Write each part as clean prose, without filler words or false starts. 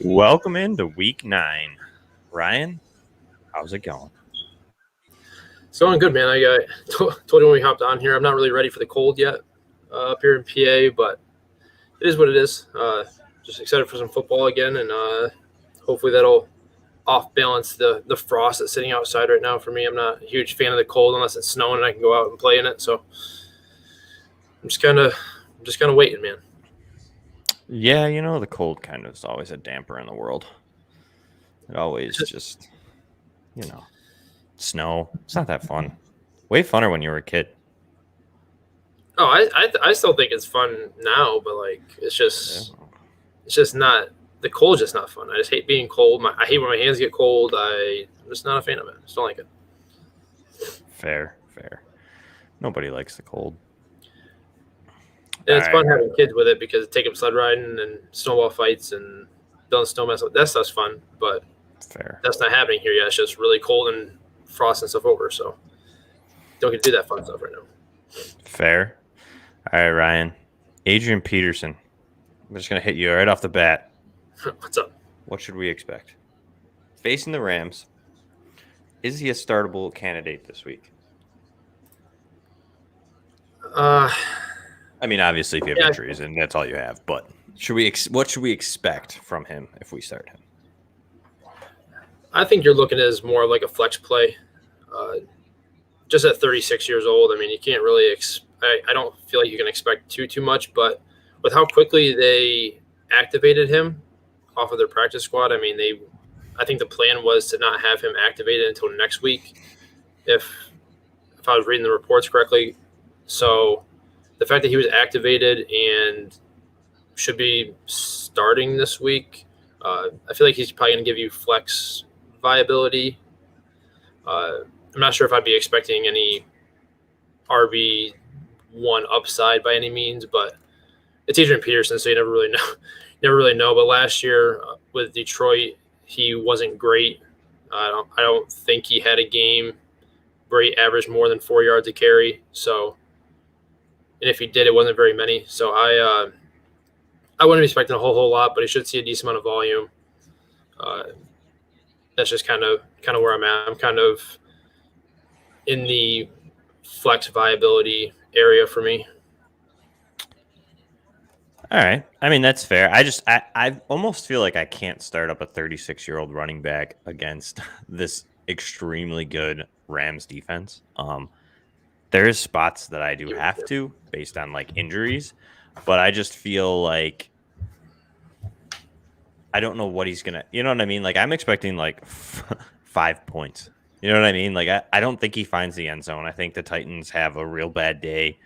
Welcome into week 9. Ryan, how's it going? It's going good, man. I told you when we hopped on here, I'm not really ready for the cold yet up here in PA, but it is what it is. Just excited for some football again, and hopefully that'll off balance the frost that's sitting outside right now for me. I'm not a huge fan of the cold unless it's snowing and I can go out and play in it. So I'm just kind of waiting, man. Yeah, the cold kind of is always a damper in the world. It always just, snow. It's not that fun. Way funner when you were a kid. Oh, I still think it's fun now, but like it's just not. The cold's just not fun. I just hate being cold. I hate when my hands get cold. I'm just not a fan of it. I just don't like it. Fair. Nobody likes the cold. And it's fun having kids with it because take them sled riding and snowball fights and building snow mess. That stuff's fun, but that's not happening here yet. It's just really cold and frost and stuff over, so don't get to do that fun stuff right now. Fair. All right, Ryan. Adrian Peterson. I'm just going to hit you right off the bat. What's up? What should we expect? Facing the Rams, is he a startable candidate this week? I mean, obviously, if you have injuries, and that's all you have. But what should we expect from him if we start him? I think you're looking at it as more like a flex play. Just at 36 years old, I mean, you can't really I don't feel like you can expect too much. But with how quickly they activated him off of their practice squad, I mean, I think the plan was to not have him activated until next week, if I was reading the reports correctly. So the fact that he was activated and should be starting this week, I feel like he's probably going to give you flex viability. I'm not sure if I'd be expecting any RB1 upside by any means, but it's Adrian Peterson, so you never really know. But last year with Detroit, he wasn't great. I don't think he had a game where he averaged more than 4 yards a carry. So, and if he did, it wasn't very many. So I wouldn't be expecting a whole lot, but he should see a decent amount of volume. That's just kind of where I'm at. I'm kind of in the flex viability area for me. All right. I mean, that's fair. I almost feel like I can't start up a 36-year-old running back against this extremely good Rams defense. There's spots that I do have to based on like injuries, but I just feel like I don't know what he's going to, you know what I mean? Like I'm expecting like 5 points. You know what I mean? Like I don't think he finds the end zone. I think the Titans have a real bad day.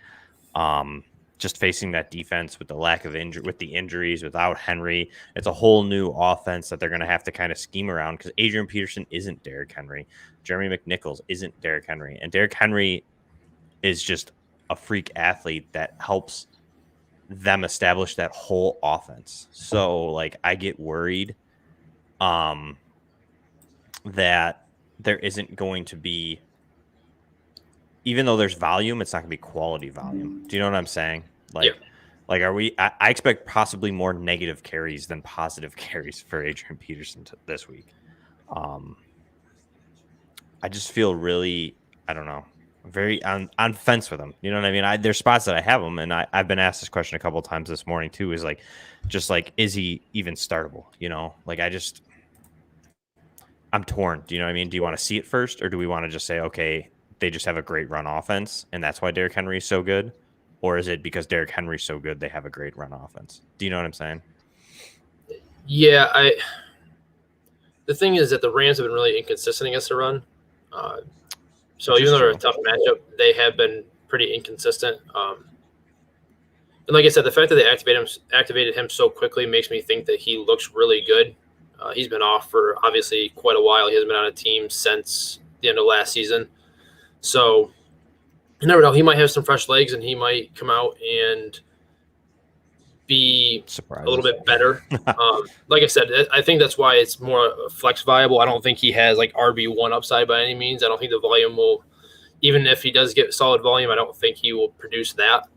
Just facing that defense with the lack of with the injuries, without Henry, it's a whole new offense that they're going to have to kind of scheme around because Adrian Peterson isn't Derrick Henry. Jeremy McNichols isn't Derrick Henry. And Derrick Henry is just a freak athlete that helps them establish that whole offense. So, like, I get worried that there isn't going to be, even though there's volume, it's not going to be quality volume. Do you know what I'm saying? Like, I expect possibly more negative carries than positive carries for Adrian Peterson this week. I just feel really, I don't know, very on fence with him. You know what I mean? There's spots that I have him, and I've been asked this question a couple of times this morning too. Is like, just like, is he even startable? You know, like I'm torn. Do you know what I mean? Do you want to see it first, or do we want to just say, okay, they just have a great run offense, and that's why Derrick Henry is so good? Or is it because Derrick Henry's so good, they have a great run offense? Do you know what I'm saying? Yeah, the thing is that the Rams have been really inconsistent against the run. So even though they're a tough matchup, they have been pretty inconsistent. And like I said, the fact that they activated him so quickly makes me think that he looks really good. He's been off for obviously quite a while. He hasn't been on a team since the end of last season. So you never know. He might have some fresh legs, and he might come out and be a little bit better. Like I said, I think that's why it's more flex viable. I don't think he has like RB1 upside by any means. I don't think the volume will, even if he does get solid volume, I don't think he will produce that.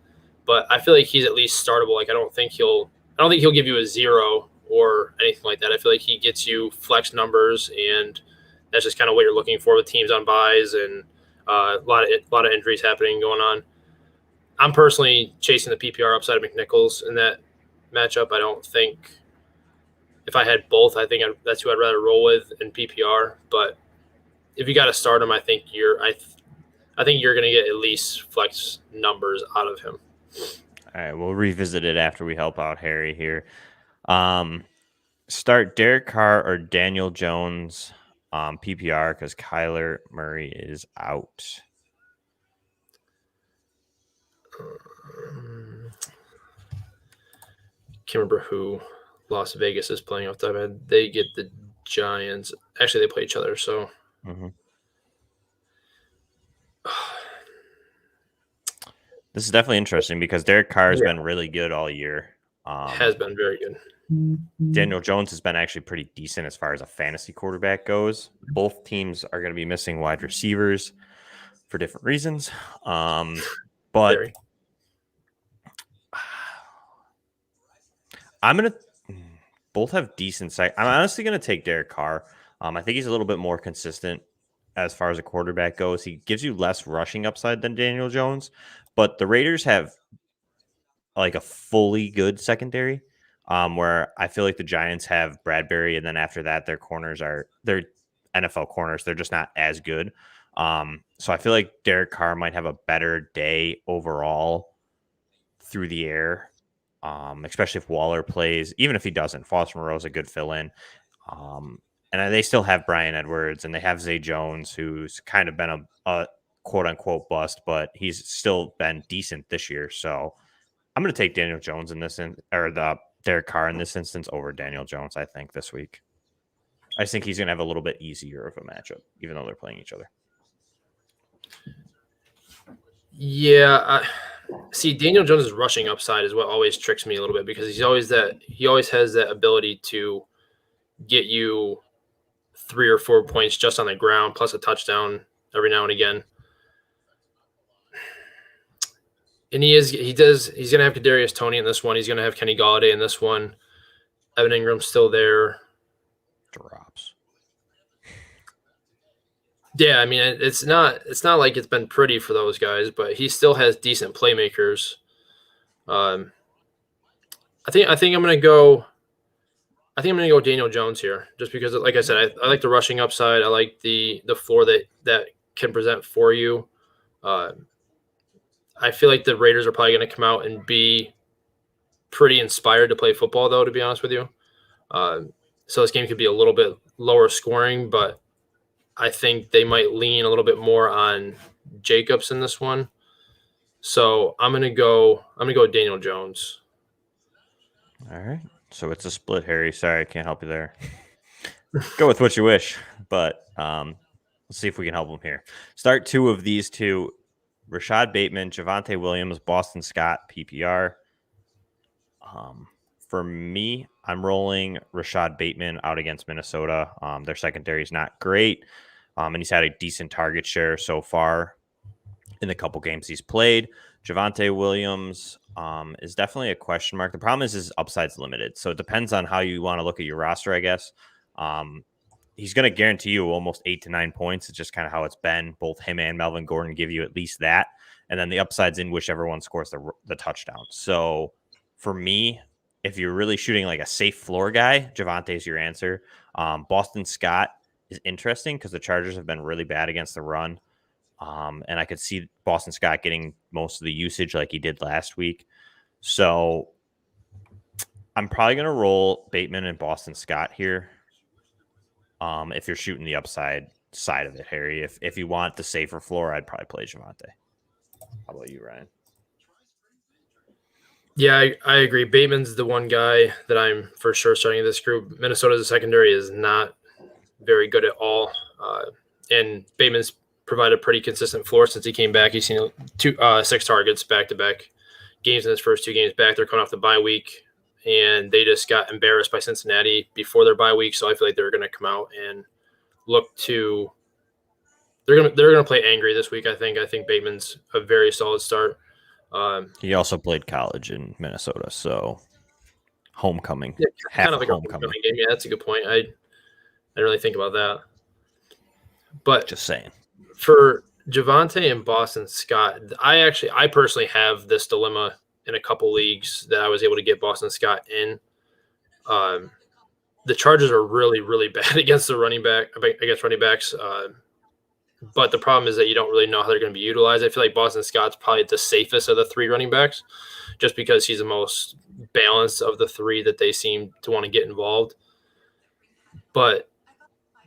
But I feel like he's at least startable. Like I don't think he'll give you a 0 or anything like that. I feel like he gets you flex numbers, and that's just kind of what you're looking for with teams on buys and a lot of injuries happening going on. I'm personally chasing the PPR upside of McNichols in that matchup. I don't think if I had both, I think that's who I'd rather roll with in PPR. But if you got to start him, I think you're going to get at least flex numbers out of him. All right, we'll revisit it after we help out Harry here. Start Derek Carr or Daniel Jones PPR because Kyler Murray is out. Can't remember who Las Vegas is playing off the top of my head. They get the Giants. Actually, they play each other, so. Mm-hmm. This is definitely interesting because Derek Carr has been really good all year. Has been very good. Daniel Jones has been actually pretty decent as far as a fantasy quarterback goes. Both teams are going to be missing wide receivers for different reasons. But I'm going to both have decent size. I'm honestly going to take Derek Carr. I think he's a little bit more consistent as far as a quarterback goes. He gives you less rushing upside than Daniel Jones, but the Raiders have like a fully good secondary. Where I feel like the Giants have Bradbury, and then after that, their NFL corners. They're just not as good. So I feel like Derek Carr might have a better day overall through the air, especially if Waller plays. Even if he doesn't, Foster Moreau is a good fill-in. And they still have Bryan Edwards, and they have Zay Jones, who's kind of been a quote-unquote bust, but he's still been decent this year. So I'm going to take Daniel Jones in this, Derek Carr in this instance over Daniel Jones, I think, this week. I think he's going to have a little bit easier of a matchup, even though they're playing each other. Yeah. See, Daniel Jones' rushing upside is what always tricks me a little bit because he always has that ability to get you 3 or 4 points just on the ground, plus a touchdown every now and again. And he's going to have Kadarius Toney in this one. He's going to have Kenny Golladay in this one. Evan Ingram's still there. Drops. Yeah, I mean, it's not like it's been pretty for those guys, but he still has decent playmakers. I think I'm going to go Daniel Jones here, just because, like I said, I like the rushing upside. I like the floor that can present for you. I feel like the Raiders are probably going to come out and be pretty inspired to play football, though, to be honest with you. So this game could be a little bit lower scoring, but I think they might lean a little bit more on Jacobs in this one. So I'm gonna go Daniel Jones. All right. So it's a split, Harry. Sorry, I can't help you there. Go with what you wish, but let's see if we can help them here. Start two of these two. Rashad Bateman, Javonte Williams, Boston Scott, PPR. For me, I'm rolling Rashad Bateman out against Minnesota. Their secondary is not great, and he's had a decent target share so far in the couple games he's played. Javonte Williams is definitely a question mark. The problem is his upside's limited, so it depends on how you want to look at your roster, I guess. He's going to guarantee you almost 8 to 9 points. It's just kind of how it's been. Both him and Melvin Gordon give you at least that. And then the upside's in whichever one scores the touchdown. So for me, if you're really shooting like a safe floor guy, Javonte is your answer. Boston Scott is interesting because the Chargers have been really bad against the run. And I could see Boston Scott getting most of the usage like he did last week. So I'm probably going to roll Bateman and Boston Scott here. If you're shooting the upside side of it, Harry. If you want the safer floor, I'd probably play Javonte. How about you, Ryan? Yeah, I agree. Bateman's the one guy that I'm for sure starting in this group. Minnesota's secondary is not very good at all. And Bateman's provided a pretty consistent floor since he came back. He's seen 6 targets back-to-back games in his first 2 games back. They're coming off the bye week, and they just got embarrassed by Cincinnati before their bye week. So I feel like they're going to come out and look to – they're going to play angry this week, I think. I think Bateman's a very solid start. He also played college in Minnesota, so homecoming. Yeah, Half kind of a like a homecoming. homecoming game. Yeah, that's a good point. I didn't really think about that. But Just saying. for Javonte and Boston Scott, I personally have this dilemma in a couple leagues that I was able to get Boston Scott in. The Chargers are really, really bad against running backs. But the problem is that you don't really know how they're going to be utilized. I feel like Boston Scott's probably the safest of the three running backs, just because he's the most balanced of the three that they seem to want to get involved. But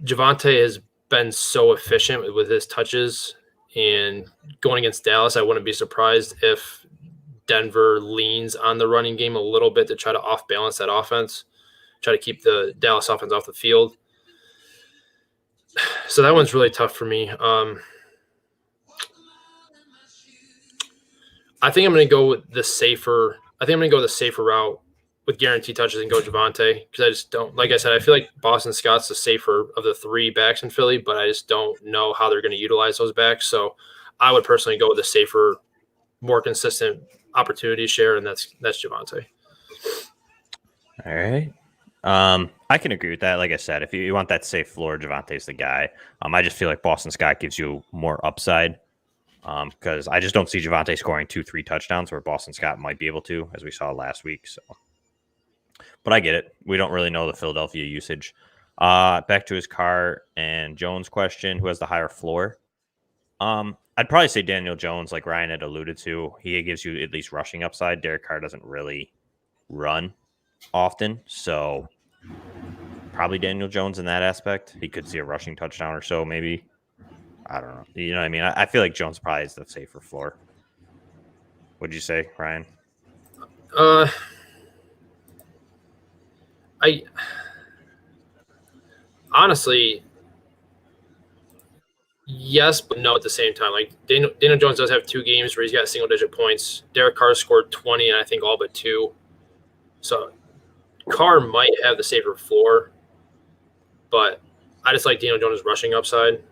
Javonte has been so efficient with his touches, and going against Dallas, I wouldn't be surprised if Denver leans on the running game a little bit to try to off balance that offense, try to keep the Dallas offense off the field. So that one's really tough for me. I think I'm going to go with the safer. I think I'm going to go the safer route with guaranteed touches and go Javonte, because I just don't. Like I said, I feel like Boston Scott's the safer of the three backs in Philly, but I just don't know how they're going to utilize those backs. So I would personally go with the safer, more consistent opportunity share, and that's Javonte. All right. I can agree with that. Like I said, if you want that safe floor, Javonte's the guy. I just feel like Boston Scott gives you more upside, because I just don't see Javonte scoring 2-3 touchdowns where Boston Scott might be able to, as we saw last week. So, but I get it. We don't really know the Philadelphia usage. Back to his Carr and Jones question: who has the higher floor? I'd probably say Daniel Jones, like Ryan had alluded to. He gives you at least rushing upside. Derek Carr doesn't really run often, so probably Daniel Jones in that aspect. He could see a rushing touchdown or so, maybe. I don't know. You know what I mean? I feel like Jones probably is the safer floor. What'd you say, Ryan? I honestly, yes, but no at the same time. Like Daniel Jones does have 2 games where he's got single-digit points. Derek Carr scored 20, and I think all but 2. So Carr might have the safer floor, but I just like Daniel Jones' rushing upside.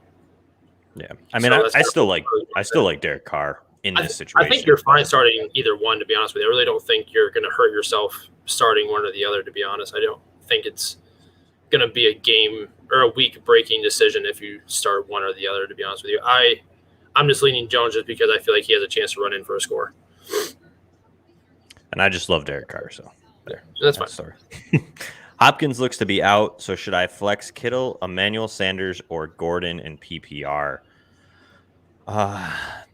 Yeah, I mean, I still like Derek Carr in this situation. I think you're fine starting either one, to be honest with you. I really don't think you're going to hurt yourself starting one or the other, to be honest. I don't think it's going to be a game or a week-breaking decision if you start one or the other, to be honest with you. I'm just leaning Jones just because I feel like he has a chance to run in for a score. And I just love Derek Carr, so there. That's fine. Sorry. Hopkins looks to be out, so should I flex Kittle, Emmanuel Sanders, or Gordon in PPR?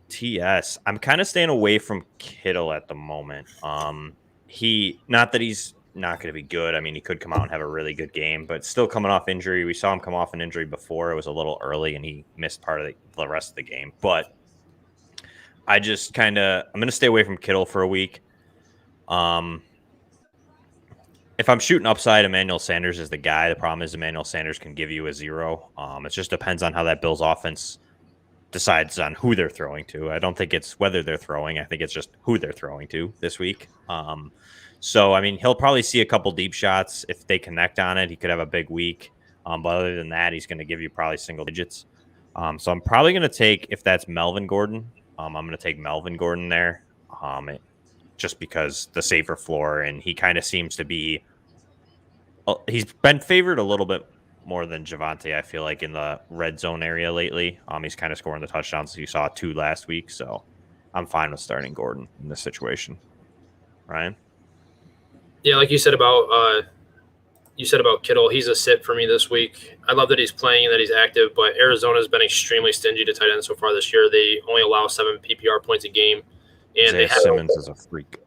TS. I'm kind of staying away from Kittle at the moment. Not that he's not going to be good. I mean, he could come out and have a really good game, but still coming off injury. We saw him come off an injury before. It was a little early, and he missed part of the rest of the game. But I'm going to stay away from Kittle for a week. If I'm shooting upside, Emmanuel Sanders is the guy. The problem is Emmanuel Sanders can give you a 0. It just depends on how that Bills offense decides on who they're throwing to. I don't think it's whether they're throwing. I think it's just who they're throwing to this week. So, I mean, he'll probably see a couple deep shots. If they connect on it, he could have a big week. But other than that, he's going to give you probably single digits. So I'm probably going to take, if that's Melvin Gordon, I'm going to take Melvin Gordon there. Just because the safer floor, and he kind of seems to be he's been favored a little bit more than Javonte, I feel like, in the red zone area lately. He's kind of scoring the touchdowns. You saw 2 last week, so I'm fine with starting Gordon in this situation. Ryan? Yeah, like you said about Kittle, he's a sit for me this week. I love that he's playing and that he's active, but Arizona's been extremely stingy to tight ends so far this year. They only allow 7 PPR points a game. And Simmons is a freak.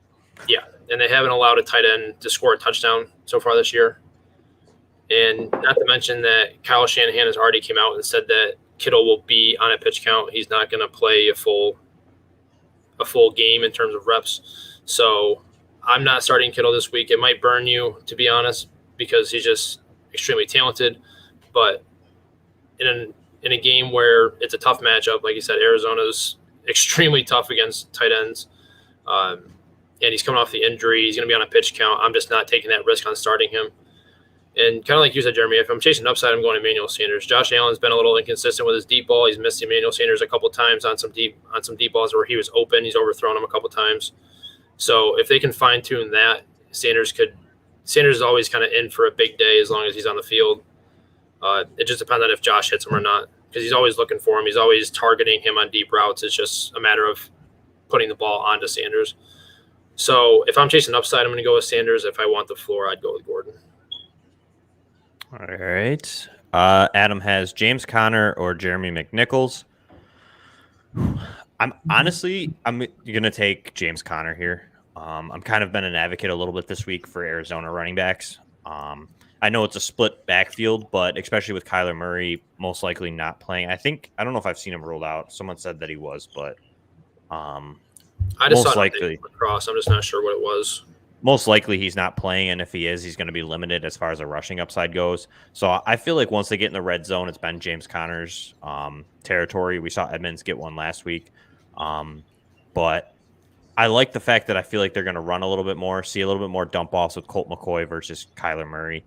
Yeah, and they haven't allowed a tight end to score a touchdown so far this year. And not to mention that Kyle Shanahan has already came out and said that Kittle will be on a pitch count. He's not going to play a full game in terms of reps. So I'm not starting Kittle this week. It might burn you, to be honest, because he's just extremely talented. But in a game where it's a tough matchup, like you said, Arizona's extremely tough against tight ends. And he's coming off the injury. He's going to be on a pitch count. I'm just not taking that risk on starting him. And kind of like you said, Jeremy, if I'm chasing upside, I'm going Emmanuel Sanders. Josh Allen's been a little inconsistent with his deep ball. He's missed Emmanuel Sanders a couple times on some deep balls where he was open. He's overthrown him a couple times. So if they can fine tune that, Sanders could Sanders is always kind of in for a big day as long as he's on the field. It just depends on if Josh hits him or not, because he's always looking for him. He's always targeting him on deep routes. It's just a matter of putting the ball onto Sanders. So if I'm chasing upside, I'm going to go with Sanders. If I want the floor, I'd go with Gordon. All right. Adam has James Conner or Jeremy McNichols. I'm going to take James Conner here. I'm kind of been an advocate a little bit this week for Arizona running backs. I know it's a split backfield, but especially with Kyler Murray most likely not playing. I don't know if I've seen him ruled out. Someone said that he was, but I just most saw likely across. I'm just not sure what it was. Most likely he's not playing, and if he is, he's going to be limited as far as a rushing upside goes. So I feel like once they get in the red zone, it's been James Conner's territory. We saw Edmonds get one last week. But I like the fact that I feel like they're going to run a little bit more, see a little bit more dump offs with Colt McCoy versus Kyler Murray.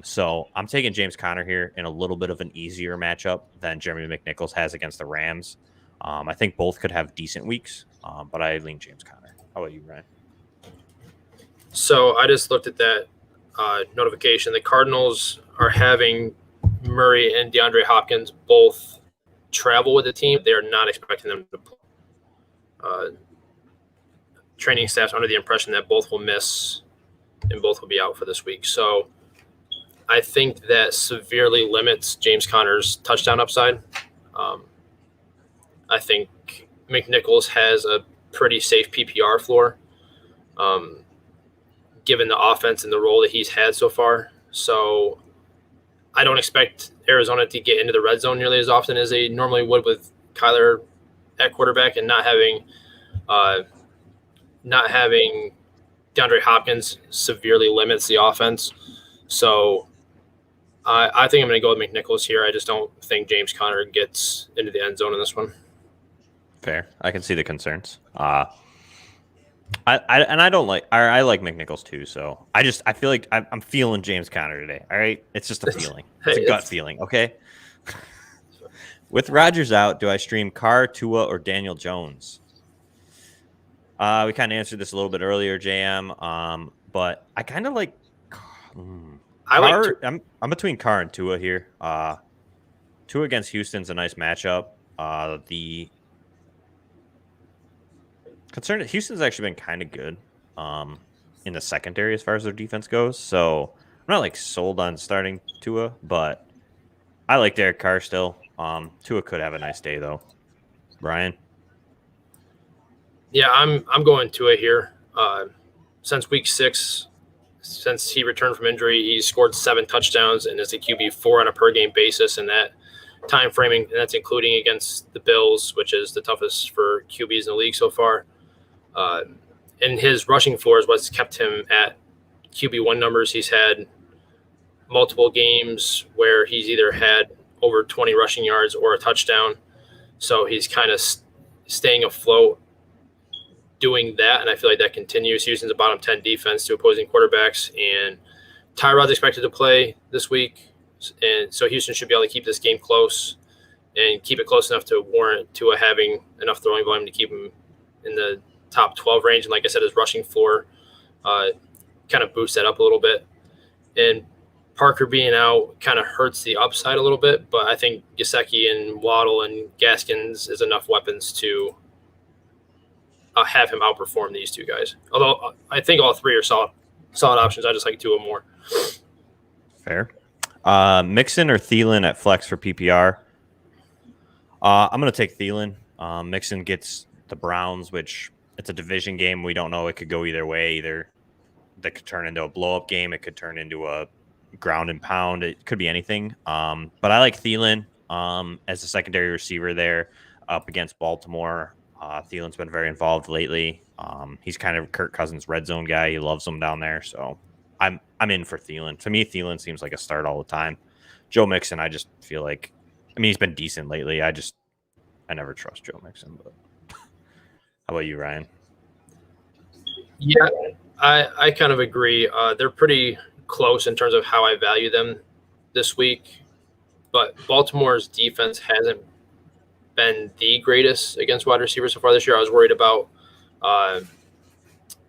So I'm taking James Conner here in a little bit of an easier matchup than Jeremy McNichols has against the Rams. I think both could have decent weeks, but I lean James Conner. How about you, Ryan? So I just looked at that notification. The Cardinals are having Murray and DeAndre Hopkins both travel with the team. They are not expecting them to play. Training staff's under the impression that both will miss and both will be out for this week. So I think that severely limits James Conner's touchdown upside. I think McNichols has a pretty safe PPR floor, given the offense and the role that he's had so far. So I don't expect Arizona to get into the red zone nearly as often as they normally would with Kyler at quarterback, and not having DeAndre Hopkins severely limits the offense. So I think I'm going to go with McNichols here. I just don't think James Conner gets into the end zone in this one. Fair. I can see the concerns. I like McNichols too. So I feel like I'm feeling James Conner today. All right. It's just a feeling. It's a gut feeling. Okay. With Rodgers out, do I stream Carr, Tua, or Daniel Jones? We kind of answered this a little bit earlier, JM. But I kind of like Carr. I'm between Carr and Tua here. Tua against Houston's a nice matchup. The concern is Houston's actually been kind of good in the secondary as far as their defense goes. So I'm not like sold on starting Tua, but I like Derek Carr still. Tua could have a nice day though. Brian? Yeah, I'm going Tua here. Since week 6, since he returned from injury, he's scored 7 touchdowns and is a QB4 on a per game basis in that time framing, and that's including against the Bills, which is the toughest for QBs in the league so far. And his rushing floor is what's kept him at QB1 numbers. He's had multiple games where he's either had over 20 rushing yards or a touchdown. So he's kind of staying afloat doing that, and I feel like that continues. Houston's a bottom 10 defense to opposing quarterbacks, and Tyrod's expected to play this week, and so Houston should be able to keep this game close and keep it close enough to warrant Tua having enough throwing volume to keep him in the top 12 range. And like I said, his rushing floor kind of boosts that up a little bit. And Parker being out kind of hurts the upside a little bit, but I think Gesicki and Waddle and Gaskins is enough weapons to have him outperform these two guys. Although I think all three are solid options. I just like 2 or more. Fair. Mixon or Thielen at flex for PPR? I'm going to take Thielen. Mixon gets the Browns, which it's a division game. We don't know. It could go either way. Either that could turn into a blow-up game. It could turn into a ground and pound. It could be anything. But I like Thielen as a secondary receiver there up against Baltimore. Thielen's been very involved lately. He's kind of Kirk Cousins' red zone guy. He loves them down there. So I'm in for Thielen. To me, Thielen seems like a start all the time. Joe Mixon, I just feel like, he's been decent lately. I never trust Joe Mixon. But how about you, Ryan? Yeah, I kind of agree. They're pretty close in terms of how I value them this week. But Baltimore's defense hasn't been the greatest against wide receivers so far this year. I was worried about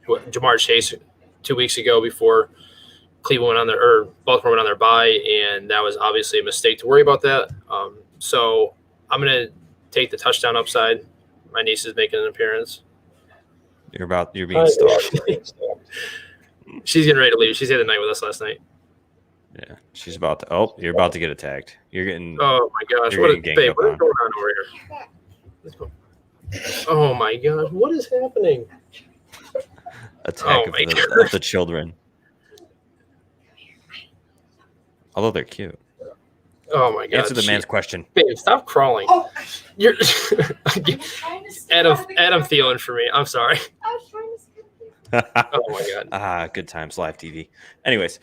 Jamar Chase 2 weeks ago before Cleveland went on their or Baltimore went on their bye, and that was obviously a mistake to worry about that. So I'm gonna take the touchdown upside. My niece is making an appearance. You're being stalked. She's getting ready to leave. She stayed the night with us last night. Yeah, she's about to. Oh, you're about to get attacked. You're getting. Oh my gosh! What is going on over here? Let's go. Oh my gosh! What is happening? Attack of the children. Although they're cute. Oh my god! Answer the man's question. Babe, stop crawling. Oh. You're Adam Thielen for me. I'm sorry. Oh my god. Good times, live TV. Anyways.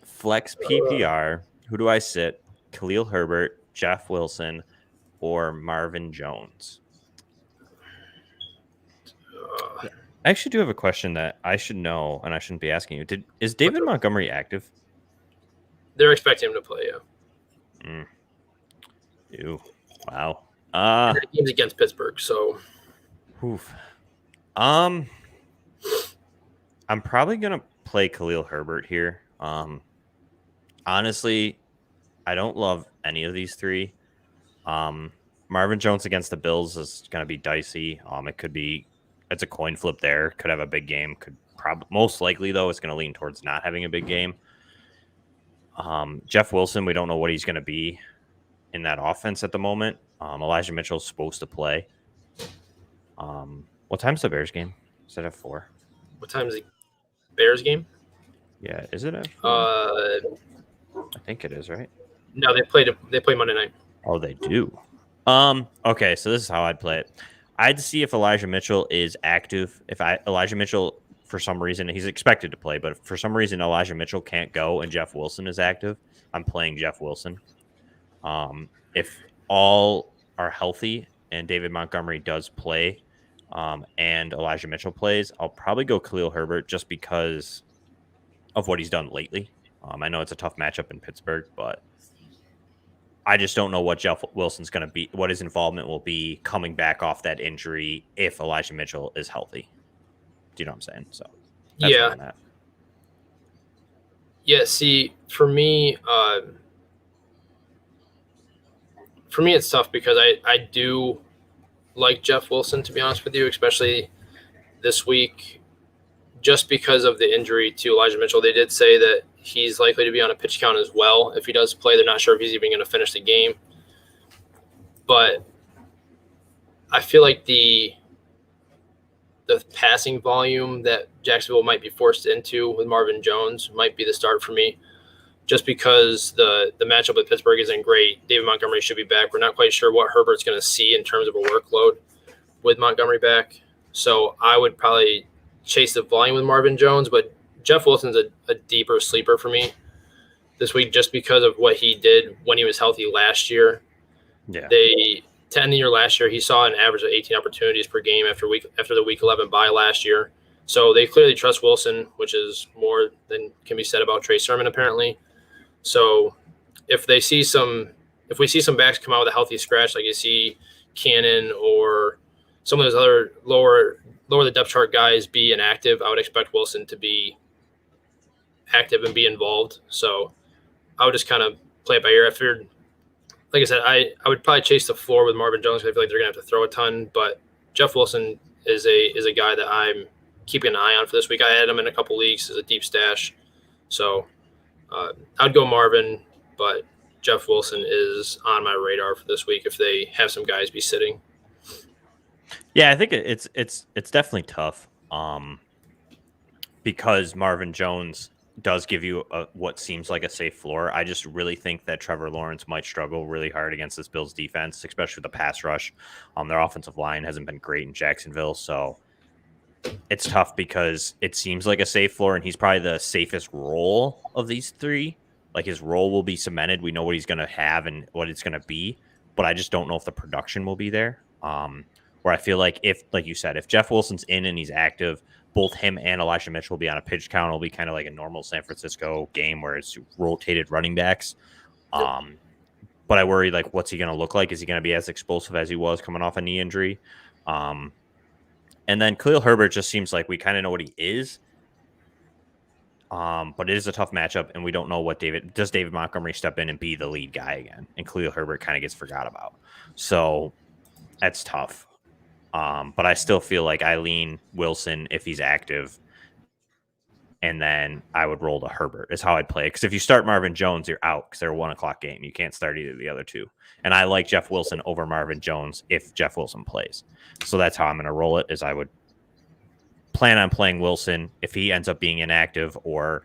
Flex PPR. Who do I sit? Khalil Herbert, Jeff Wilson, or Marvin Jones? I actually do have a question that I should know, and I shouldn't be asking you. Is David Montgomery active? They're expecting him to play, yeah. Ew. Wow. The game's against Pittsburgh, so. Oof. I'm probably gonna play Khalil Herbert here. Honestly, I don't love any of these three. Marvin Jones against the Bills is gonna be dicey. It's a coin flip there. Could have a big game. Most likely though, it's gonna lean towards not having a big game. Jeff Wilson, we don't know what he's gonna be in that offense at the moment. Elijah Mitchell's supposed to play. What time's the Bears game? Is it at 4? What time is the Bears game? Yeah, is it at 4? I think it is, right? No, they play Monday night. Oh, they do. Okay, so this is how I'd play it. I'd see if Elijah Mitchell is active. Elijah Mitchell, for some reason, he's expected to play, but if for some reason Elijah Mitchell can't go and Jeff Wilson is active, I'm playing Jeff Wilson. If all are healthy and David Montgomery does play, and Elijah Mitchell plays, I'll probably go Khalil Herbert just because of what he's done lately. I know it's a tough matchup in Pittsburgh, but I just don't know what Jeff Wilson's going to be, what his involvement will be coming back off that injury if Elijah Mitchell is healthy. Do you know what I'm saying? So that's yeah. Yeah, see, for me it's tough because I do like Jeff Wilson, to be honest with you, especially this week, just because of the injury to Elijah Mitchell. They did say that he's likely to be on a pitch count as well. If he does play, they're not sure if he's even going to finish the game. But I feel like the passing volume that Jacksonville might be forced into with Marvin Jones might be the start for me, just because the matchup with Pittsburgh isn't great. David Montgomery should be back. We're not quite sure what Herbert's going to see in terms of a workload with Montgomery back. So I would probably chase the volume with Marvin Jones, but Jeff Wilson's a deeper sleeper for me this week just because of what he did when he was healthy last year. Yeah. To end the year last year, he saw an average of 18 opportunities per game after the Week 11 bye last year. So they clearly trust Wilson, which is more than can be said about Trey Sermon apparently. So if we see some backs come out with a healthy scratch, like you see Cannon or some of those other lower the depth chart guys be inactive, I would expect Wilson to be active and be involved. So I would just kind of play it by ear. I figured, like I said, I would probably chase the floor with Marvin Jones because I feel like they're going to have to throw a ton. But Jeff Wilson is a guy that I'm keeping an eye on for this week. I had him in a couple leagues as a deep stash. So I'd go Marvin, but Jeff Wilson is on my radar for this week if they have some guys be sitting. Yeah, I think it's definitely tough because Marvin Jones does give you what seems like a safe floor. I just really think that Trevor Lawrence might struggle really hard against this Bills defense, especially with the pass rush. Their offensive line hasn't been great in Jacksonville, so it's tough because it seems like a safe floor, and he's probably the safest role of these three. Like, his role will be cemented. We know what he's going to have and what it's going to be, but I just don't know if the production will be there. Where I feel like if, like you said, if Jeff Wilson's in and he's active, both him and Elijah Mitchell will be on a pitch count. It'll be kind of like a normal San Francisco game where it's rotated running backs. But I worry, like, what's he going to look like? Is he going to be as explosive as he was coming off a knee injury? And then Khalil Herbert just seems like we kind of know what he is. But it is a tough matchup, and we don't know what David Montgomery step in and be the lead guy again, and Khalil Herbert kind of gets forgot about. So that's tough. But I still feel like I lean Wilson if he's active, and then I would roll to Herbert is how I'd play. Because if you start Marvin Jones, you're out because they're a 1:00 game. You can't start either of the other two. And I like Jeff Wilson over Marvin Jones if Jeff Wilson plays. So that's how I'm going to roll it. Is I would plan on playing Wilson if he ends up being inactive or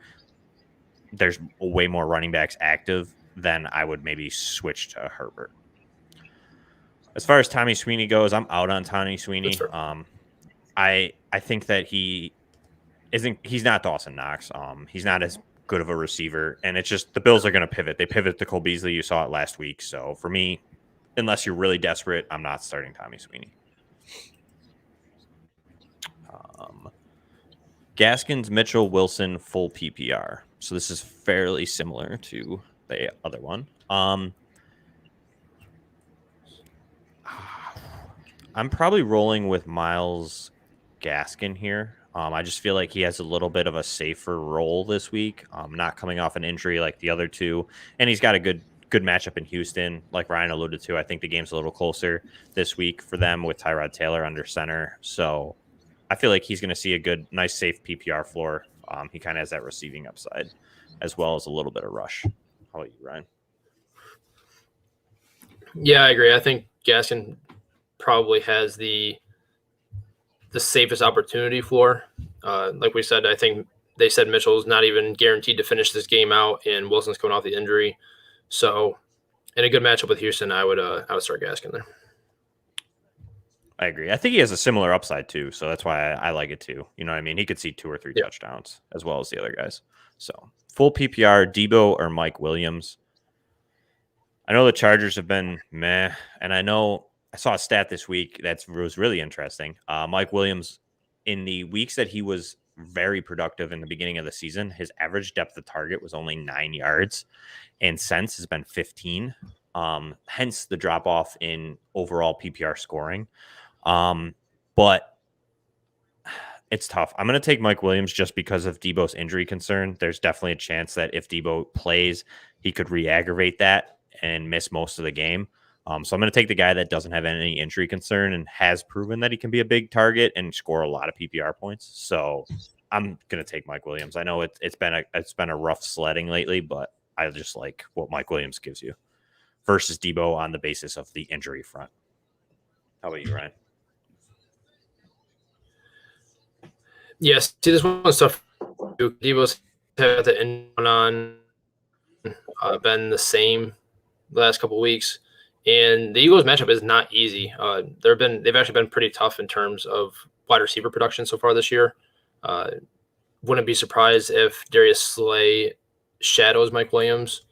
there's way more running backs active, then I would maybe switch to Herbert. As far as Tommy Sweeney goes, I'm out on Tommy Sweeney. I think that he's not Dawson Knox. He's not as good of a receiver, and it's just the Bills are going to pivot. They pivot to Cole Beasley. You saw it last week. So for me, unless you're really desperate, I'm not starting Tommy Sweeney. Gaskins, Mitchell, Wilson, full PPR. So this is fairly similar to the other one. I'm probably rolling with Myles Gaskin here. I just feel like he has a little bit of a safer role this week, not coming off an injury like the other two. And he's got a good matchup in Houston, like Ryan alluded to. I think the game's a little closer this week for them with Tyrod Taylor under center. So I feel like he's going to see a nice, safe PPR floor. He kind of has that receiving upside as well as a little bit of rush. How about you, Ryan? Yeah, I agree. I think Gaskin probably has the safest opportunity floor. Like we said, I think they said Mitchell's not even guaranteed to finish this game out, and Wilson's coming off the injury. So, in a good matchup with Houston, I would start Gaskin there. I agree. I think he has a similar upside too, so that's why I like it too. You know what I mean? He could see 2 or 3 touchdowns as well as the other guys. So full PPR, Debo or Mike Williams. I know the Chargers have been meh, and I saw a stat this week that was really interesting. Mike Williams, in the weeks that he was very productive in the beginning of the season, his average depth of target was only 9 yards, and since has been 15. Hence the drop off in overall PPR scoring. But it's tough. I'm going to take Mike Williams just because of Debo's injury concern. There's definitely a chance that if Debo plays, he could re-aggravate that and miss most of the game. So I'm going to take the guy that doesn't have any injury concern and has proven that he can be a big target and score a lot of PPR points. So I'm going to take Mike Williams. I know it's been a rough sledding lately, but I just like what Mike Williams gives you versus Debo on the basis of the injury front. How about you, Ryan? Yes, see, this one's tough. Debo's had the end on been the same the last couple of weeks, and the Eagles matchup is not easy. They've actually been pretty tough in terms of wide receiver production so far this year. Wouldn't be surprised if Darius Slay shadows Mike Williams.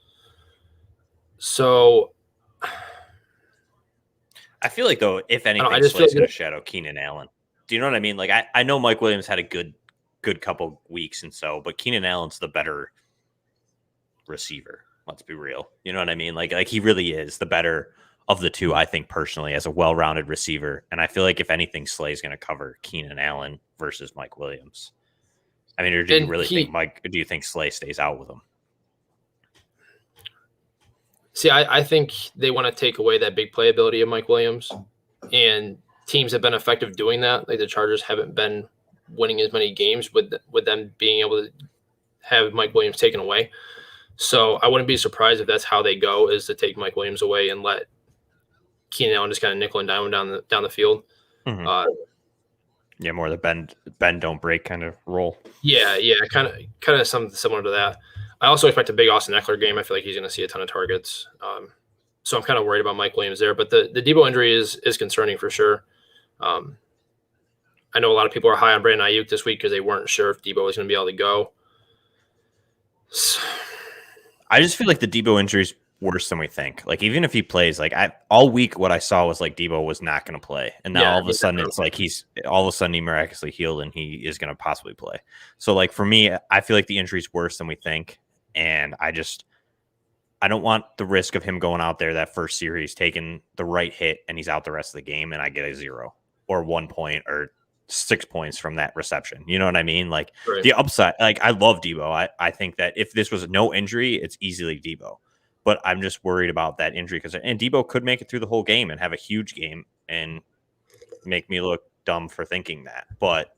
So I feel like, though, if anything, Slay's going to shadow Keenan Allen. Do you know what I mean? Like, I know Mike Williams had a good couple weeks but Keenan Allen's the better receiver. Let's be real. You know what I mean? Like he really is the better of the two, I think, personally, as a well-rounded receiver. And I feel like, if anything, Slay's going to cover Keenan Allen versus Mike Williams. I mean, or do you really think Slay stays out with him? See, I think they want to take away that big playability of Mike Williams, and teams have been effective doing that. Like the Chargers haven't been winning as many games with them being able to have Mike Williams taken away. So I wouldn't be surprised if that's how they go, is to take Mike Williams away and let Keenan Allen just kind of nickel and dime down the field. Mm-hmm. Yeah, more the bend don't break kind of role. Yeah, kind of something similar to that. I also expect a big Austin Eckler game. I feel like he's going to see a ton of targets. So I'm kind of worried about Mike Williams there. But the Debo injury is concerning for sure. I know a lot of people are high on Brandon Ayuk this week because they weren't sure if Debo was going to be able to go. So, I just feel like the Debo injury is worse than we think. Like, even if he plays, like all week, what I saw was like Debo was not going to play, and now all of a sudden it's like he miraculously healed and he is going to possibly play. So, like, for me, I feel like the injury is worse than we think, and I don't want the risk of him going out there that first series, taking the right hit, and he's out the rest of the game, and I get a 0 or 1 point or 6 points from that reception. You know what I mean? Like Right. the upside, like I love Debo. I think that if this was no injury, it's easily Debo. But I'm just worried about that injury and Debo could make it through the whole game and have a huge game and make me look dumb for thinking that. But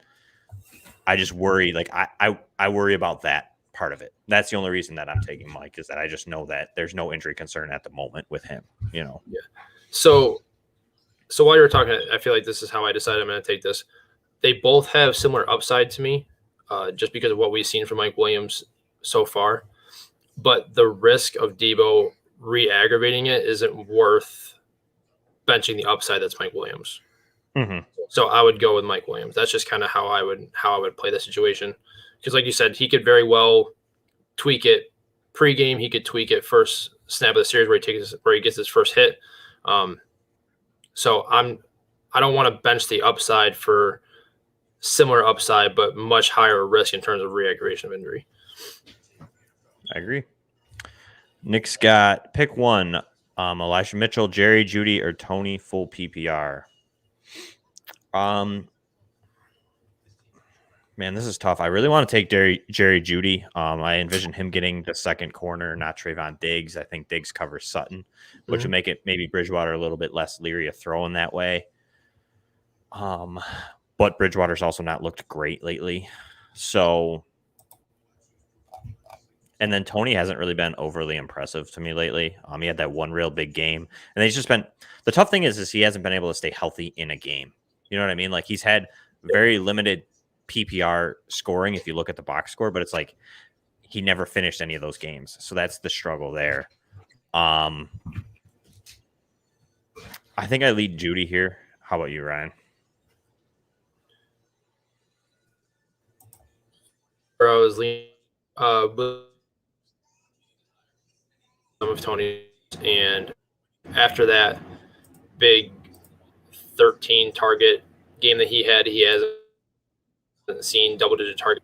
I just worry, like I worry about that part of it. That's the only reason that I'm taking Mike, is that I just know that there's no injury concern at the moment with him, you know. Yeah. So while you were talking, I feel like this is how I decided I'm going to take this. They both have similar upside to me, just because of what we've seen from Mike Williams so far. But the risk of Debo re-aggravating it isn't worth benching the upside that's Mike Williams. Mm-hmm. So I would go with Mike Williams. That's just kind of how I would play the situation. Because like you said, he could very well tweak it pregame. He could tweak it first snap of the series where he gets his first hit. So I don't want to bench the upside for similar upside, but much higher risk in terms of re-aggravation of injury. I agree. Nick's got pick one: Elijah Mitchell, Jerry, Judy, or Tony full PPR. Man, this is tough. I really want to take Jerry Judy. I envision him getting the second corner, not Trayvon Diggs. I think Diggs covers Sutton, which would make it maybe Bridgewater a little bit less leery of throwing that way. But Bridgewater's also not looked great lately. So, and then Tony hasn't really been overly impressive to me lately. He had that one real big game, and he's just been. The tough thing is he hasn't been able to stay healthy in a game. You know what I mean? Like he's had very limited PPR scoring if you look at the box score, but it's like he never finished any of those games. So that's the struggle there. I think I lead Judy here. How about you, Ryan? I was leaning with some of Tony, and after that big 13 target game that he hasn't seen double-digit target.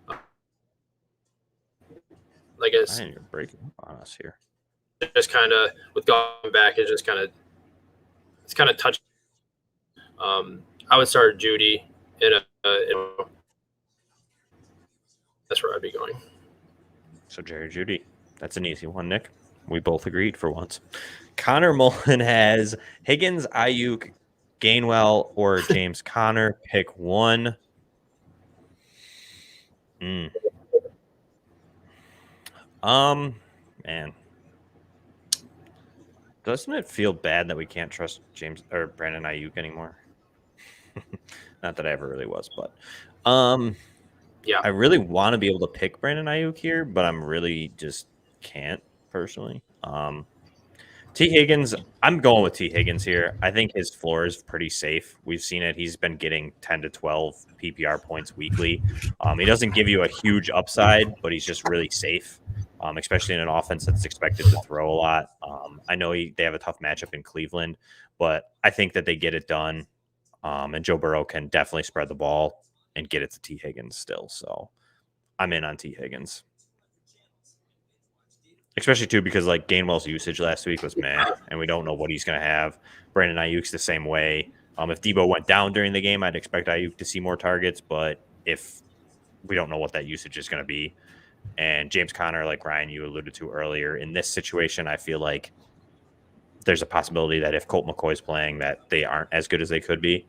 Like it's you're breaking up on us here. Just kind of with going back, it's kind of touchy. I would start Judy that's where I'd be going. So Jerry Judy, that's an easy one, Nick. We both agreed for once. Connor Mullen has Higgins, Ayuk, Gainwell, or James Conner. Pick one. Man. Doesn't it feel bad that we can't trust James or Brandon Ayuk anymore? Not that I ever really was, but yeah, I really want to be able to pick Brandon Ayuk here, but I'm really just can't personally. T. Higgins, I'm going with T. Higgins here. I think his floor is pretty safe. We've seen it. He's been getting 10 to 12 PPR points weekly. He doesn't give you a huge upside, but he's just really safe, especially in an offense that's expected to throw a lot. I know they have a tough matchup in Cleveland, but I think that they get it done. And Joe Burrow can definitely spread the ball and get it to T. Higgins still. So I'm in on T. Higgins. Especially, too, because, like, Gainwell's usage last week was meh, and we don't know what he's going to have. Brandon Ayuk's the same way. If Debo went down during the game, I'd expect Ayuk to see more targets, but if we don't know what that usage is going to be. And James Conner, like Ryan, you alluded to earlier, in this situation, I feel like there's a possibility that if Colt McCoy's playing that they aren't as good as they could be.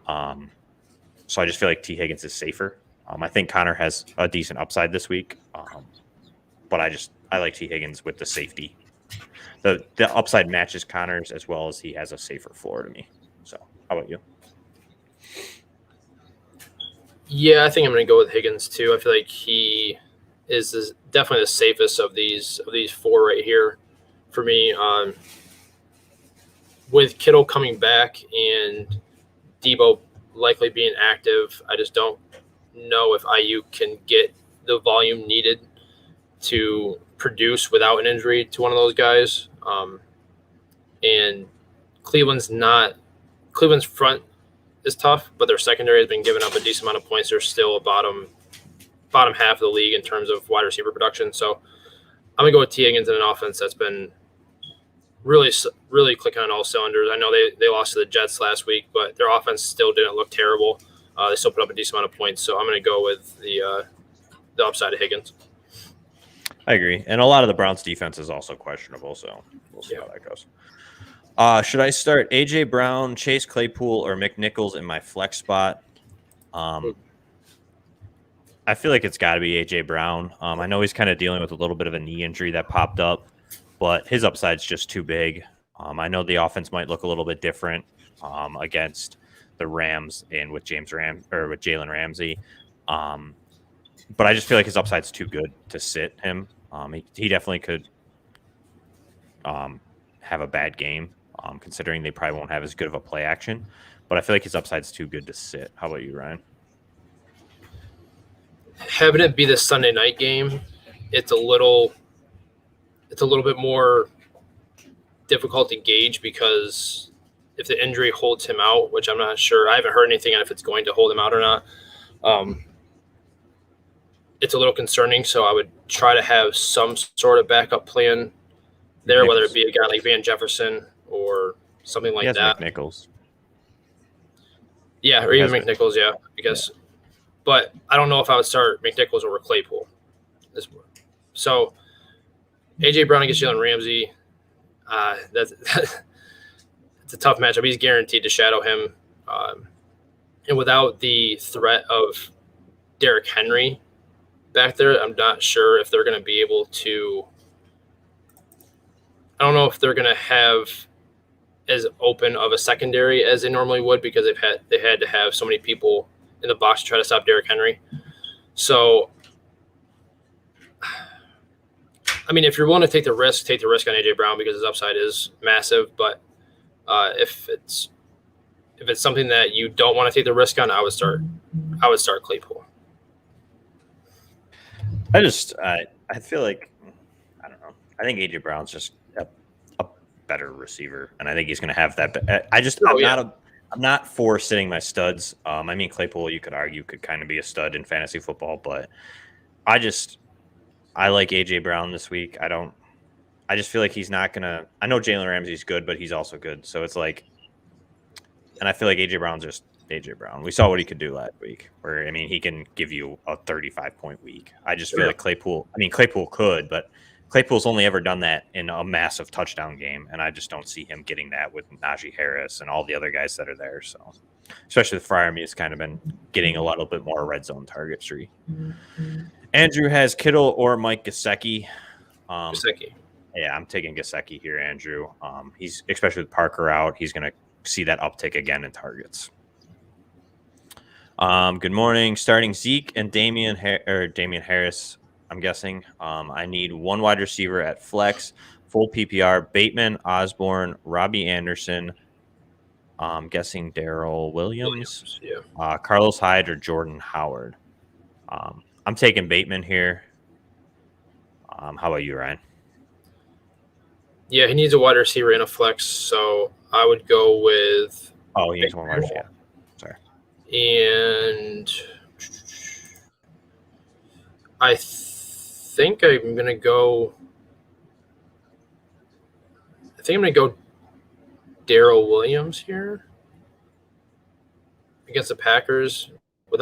So I just feel like T. Higgins is safer. I think Conner has a decent upside this week, but I like T. Higgins with the safety. The upside matches Conner's as well as he has a safer floor to me. So how about you? Yeah, I think I'm going to go with Higgins too. I feel like he is definitely the safest of these four right here for me. With Kittle coming back and Debo likely being active, I just don't know if Ayuk can get the volume needed to produce without an injury to one of those guys. And Cleveland's front is tough, but their secondary has been giving up a decent amount of points. They're still a bottom half of the league in terms of wide receiver production. So I'm going to go with T. Higgins in an offense that's been really, really clicking on all cylinders. I know they lost to the Jets last week, but their offense still didn't look terrible. They still put up a decent amount of points, so I'm going to go with the upside of Higgins. I agree. And a lot of the Browns' defense is also questionable, so we'll see how that goes. Should I start A.J. Brown, Chase Claypool, or McNichols in my flex spot? I feel like it's got to be A.J. Brown. I know he's kind of dealing with a little bit of a knee injury that popped up, but his upside's just too big. I know the offense might look a little bit different against the Rams and with Jalen Ramsey. But I just feel like his upside's too good to sit him. He definitely could have a bad game, considering they probably won't have as good of a play action. But I feel like his upside's too good to sit. How about you, Ryan? Having it be the Sunday night game, it's a little bit more difficult to gauge because if the injury holds him out, which I'm not sure, I haven't heard anything on if it's going to hold him out or not. It's a little concerning, so I would try to have some sort of backup plan there, whether it be a guy like Van Jefferson or something like that. McNichols. Yeah, or even McNichols, yeah, I guess. Yeah. But I don't know if I would start McNichols over Claypool. So, A.J. Brown against Jalen Ramsey, it's a tough matchup. He's guaranteed to shadow him. And without the threat of Derrick Henry back there, I'm not sure if they're going to be able to – I don't know if they're going to have as open of a secondary as they normally would because they had to have so many people – in the box to try to stop Derrick Henry. So, I mean, if you're willing to take the risk on A.J. Brown because his upside is massive. But if it's something that you don't want to take the risk on, I would start Claypool. I feel like, I don't know. I think A.J. Brown's just a better receiver, and I think he's going to have that. I'm not for sitting my studs. I mean, Claypool, you could argue, could kind of be a stud in fantasy football, but I like A.J. Brown this week. I just feel like he's not going to – I know Jalen Ramsey's good, but he's also good. So it's like – and I feel like A.J. Brown's just A.J. Brown. We saw what he could do last week where, I mean, he can give you a 35-point week. I just feel like Claypool could, but Claypool's only ever done that in a massive touchdown game, and I just don't see him getting that with Najee Harris and all the other guys that are there. So, especially with Freiermuth, has kind of been getting a little bit more red zone targetry. Andrew has Kittle or Mike Gesicki. Gesicki. Yeah, I'm taking Gesicki here, Andrew. He's especially with Parker out, he's going to see that uptick again in targets. Good morning. Starting Zeke and Damian Harris. I'm guessing. I need one wide receiver at flex, full PPR, Bateman, Osborne, Robbie Anderson. I'm guessing Daryl Williams. Yeah. Carlos Hyde or Jordan Howard. I'm taking Bateman here. How about you, Ryan? Yeah, he needs a wide receiver and a flex, so I would go with. Oh, he needs one wide receiver. Sorry. And I think I'm going to go Daryl Williams here against the Packers. With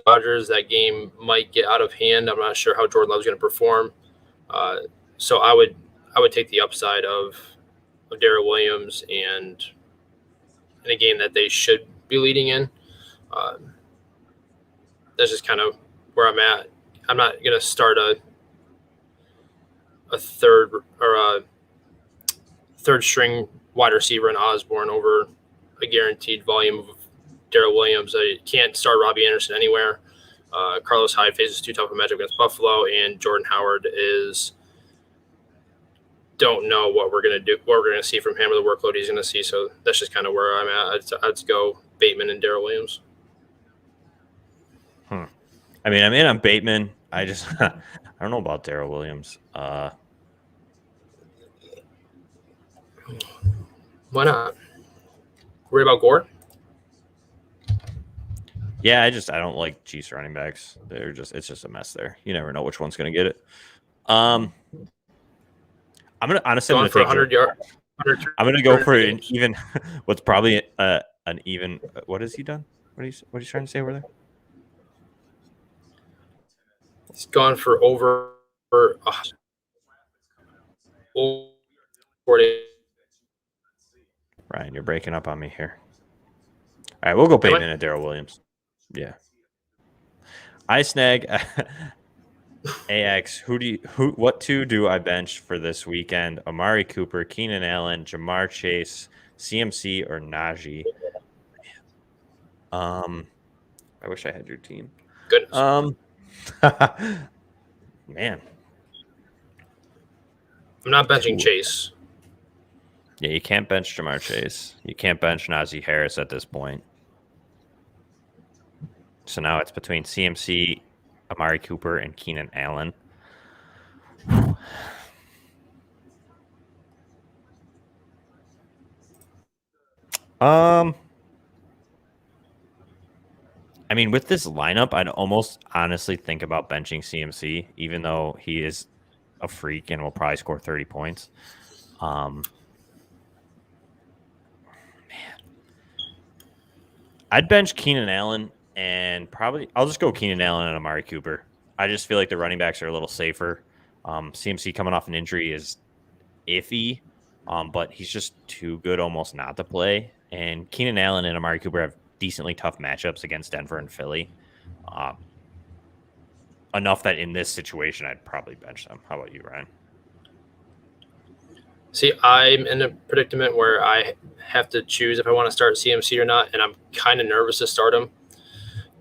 Rodgers, that game might get out of hand. I'm not sure how Jordan Love's going to perform. So I would take the upside of Daryl Williams and in a game that they should be leading in. That's just kind of where I'm at. I'm not going to start a third or a third string wide receiver in Osborne over a guaranteed volume of Daryl Williams. I can't start Robbie Anderson anywhere. Carlos Hyde faces too tough a matchup against Buffalo, and Jordan Howard don't know what we're going to do, what we're going to see from him or the workload he's going to see. So that's just kind of where I'm at. I'd go Bateman and Daryl Williams. I mean, I'm in on Bateman. I don't know about Daryl Williams. Why not? Worried about Gore? Yeah, I don't like Chiefs running backs. It's just a mess there. You never know which one's going to get it. I'm gonna honestly going for 100 yards. I'm gonna go for an even. What's probably an even. What has he done? What are you trying to say over there? He's gone for over 40. Ryan, you're breaking up on me here. All right, we'll go Bateman and Daryl Williams. Yeah. I snag AX. What two do I bench for this weekend? Amari Cooper, Keenan Allen, Jamar Chase, CMC, or Najee? I wish I had your team. Goodness. Man. I'm not benching Chase. Yeah, you can't bench Jamar Chase. You can't bench Najee Harris at this point. So now it's between CMC, Amari Cooper, and Keenan Allen. I mean, with this lineup, I'd almost honestly think about benching CMC, even though he is a freak and will probably score 30 points. Man, I'd bench Keenan Allen and probably I'll just go Keenan Allen and Amari Cooper. I just feel like the running backs are a little safer. CMC coming off an injury is iffy, but he's just too good almost not to play. And Keenan Allen and Amari Cooper have decently tough matchups against Denver and Philly. Enough that in this situation, I'd probably bench them. How about you, Ryan? See, I'm in a predicament where I have to choose if I want to start CMC or not, and I'm kind of nervous to start him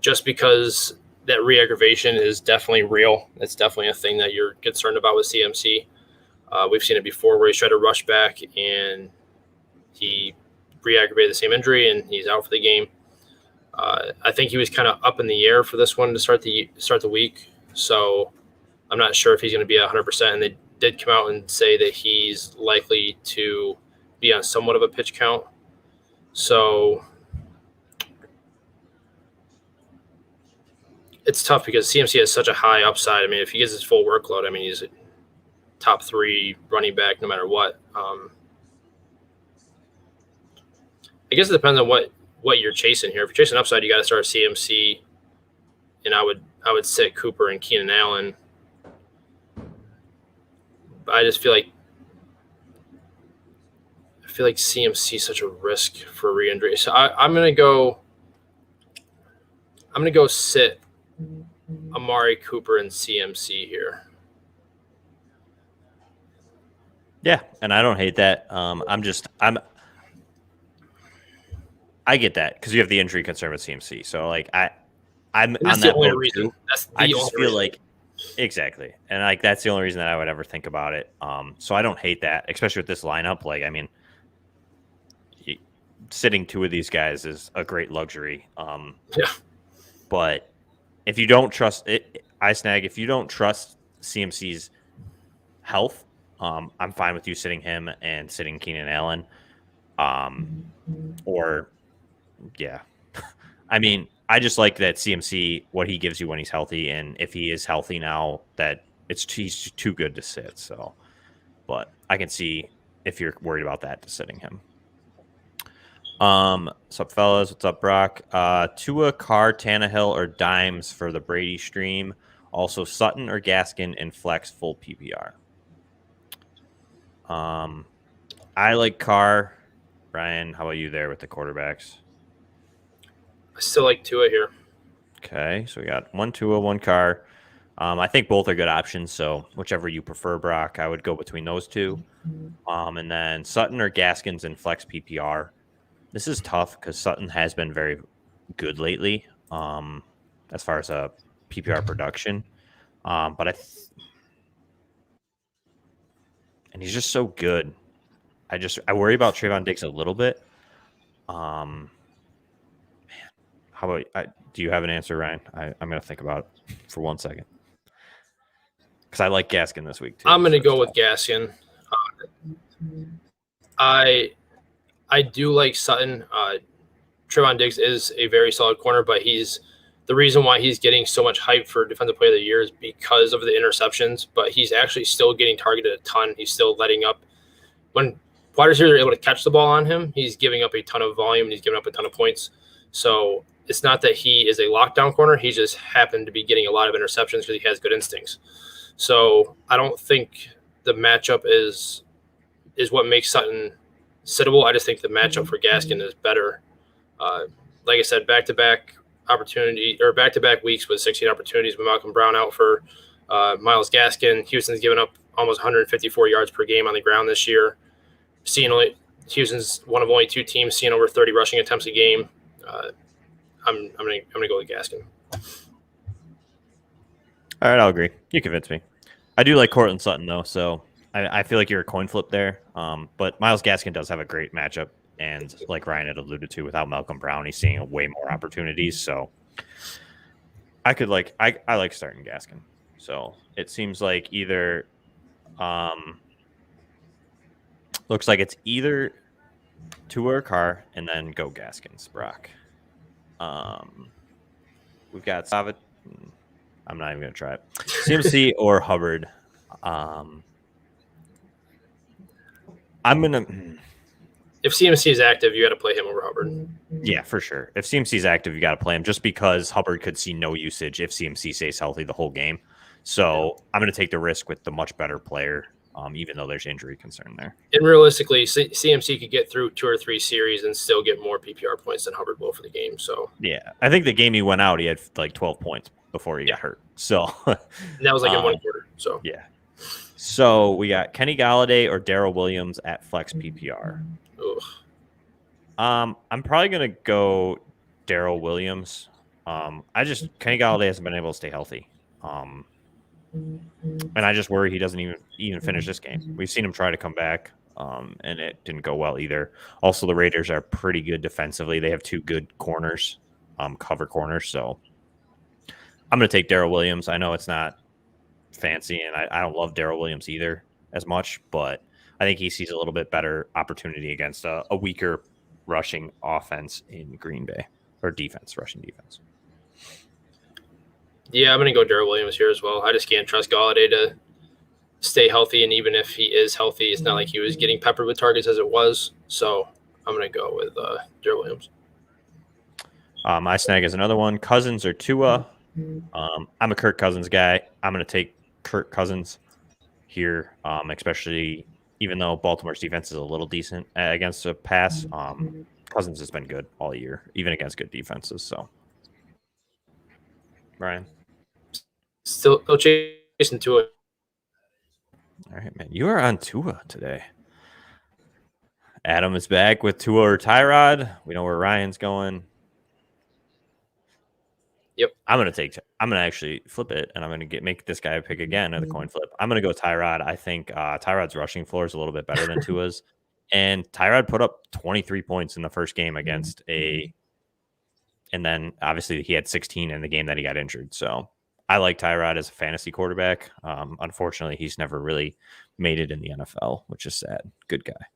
just because that re-aggravation is definitely real. It's definitely a thing that you're concerned about with CMC. We've seen it before where he's tried to rush back and he re-aggravated the same injury and he's out for the game. I think he was kind of up in the air for this one to start the week, so I'm not sure if he's going to be 100%. And they did come out and say that he's likely to be on somewhat of a pitch count. So it's tough because CMC has such a high upside. I mean, if he gets his full workload, I mean, he's a top 3 running back no matter what. I guess it depends on what you're chasing here. If you're chasing upside, you got to start CMC, and I would sit Cooper and Keenan Allen. But I just feel like CMC is such a risk for re-injury. So I'm gonna go sit Amari Cooper and CMC here. Yeah, and I don't hate that. I get that because you have the injury concern with CMC. So like I'm on that boat too. I just feel like exactly, and like that's the only reason that I would ever think about it. So I don't hate that, especially with this lineup. Like I mean, sitting 2 of these guys is a great luxury. Yeah, but if you don't trust it, if you don't trust CMC's health, I'm fine with you sitting him and sitting Keenan Allen. Or yeah, I mean, I just like that CMC, what he gives you when he's healthy. And if he is healthy now, that he's too good to sit. So, but I can see if you're worried about that, to sitting him. What's up, fellas? What's up, Brock? Tua, Carr, Tannehill, or Dimes for the Brady stream. Also, Sutton or Gaskin in flex full PPR. I like Carr. Ryan, how about you there with the quarterbacks? I still like Tua here. Okay, so we got 1 Tua, 1 Carr. I think both are good options, so whichever you prefer, Brock, I would go between those 2. And then Sutton or Gaskins in flex PPR. This is tough because Sutton has been very good lately as far as a PPR production. But and he's just so good. I worry about Trayvon Diggs a little bit. Man, how about do you have an answer, Ryan? I'm going to think about it for 1 second because I like Gaskin this week too. I'm going to go with Gaskin. I do like Sutton. Trayvon Diggs is a very solid corner, but the reason why he's getting so much hype for Defensive Player of the Year is because of the interceptions, but he's actually still getting targeted a ton. He's still letting up. When wide receivers are able to catch the ball on him, he's giving up a ton of volume and he's giving up a ton of points. So it's not that he is a lockdown corner. He just happened to be getting a lot of interceptions because he has good instincts. So I don't think the matchup is what makes Sutton sittable. I just think the matchup for Gaskin is better. Like I said, back-to-back weeks with 16 opportunities with Malcolm Brown out for Myles Gaskin. Houston's given up almost 154 yards per game on the ground this year. Houston's one of only 2 teams seeing over 30 rushing attempts a game. I'm gonna go with Gaskin. All right, I'll agree. You convinced me. I do like Cortland Sutton though, so I feel like you're a coin flip there. But Myles Gaskin does have a great matchup, and like Ryan had alluded to, without Malcolm Brown, he's seeing way more opportunities. So I like starting Gaskin. So it seems like either looks like it's either Tua or Carr, and then go Gaskins, Brock. We've got Savit. I'm not even gonna try it. CMC or Hubbard. I'm gonna. If CMC is active, you got to play him over Hubbard. Yeah, for sure. If CMC is active, you got to play him, just because Hubbard could see no usage if CMC stays healthy the whole game. So I'm going to take the risk with the much better player, even though there's injury concern there. And realistically, CMC could get through 2 or 3 series and still get more PPR points than Hubbard will for the game. So yeah, I think the game he went out, he had like 12 points before he got hurt. So and that was like in 1 quarter. So yeah. So we got Kenny Galladay or Daryl Williams at flex PPR. Ugh. I'm probably gonna go Daryl Williams. Kenny Galladay hasn't been able to stay healthy. And I just worry he doesn't even finish this game. We've seen him try to come back, and it didn't go well either. Also, the Raiders are pretty good defensively. They have 2 good corners, cover corners. So I'm going to take Daryl Williams. I know it's not fancy, and I don't love Daryl Williams either as much, but I think he sees a little bit better opportunity against a weaker rushing offense in Green Bay, or rushing defense. Yeah, I'm going to go Daryl Williams here as well. I just can't trust Galladay to stay healthy, and even if he is healthy, it's not like he was getting peppered with targets as it was. So I'm going to go with Daryl Williams. My snag is another one, Cousins or Tua. I'm a Kirk Cousins guy. I'm going to take Kirk Cousins here, especially even though Baltimore's defense is a little decent against a pass. Cousins has been good all year, even against good defenses. So, Ryan. Still chasing Tua. All right, man. You are on Tua today. Adam is back with Tua or Tyrod. We know where Ryan's going. Yep. I'm gonna actually flip it, and I'm gonna make this guy pick again at the coin flip. I'm gonna go Tyrod. I think Tyrod's rushing floor is a little bit better than Tua's, and Tyrod put up 23 points in the first game against and then obviously he had 16 in the game that he got injured. So I like Tyrod as a fantasy quarterback. Unfortunately, he's never really made it in the NFL, which is sad. Good guy.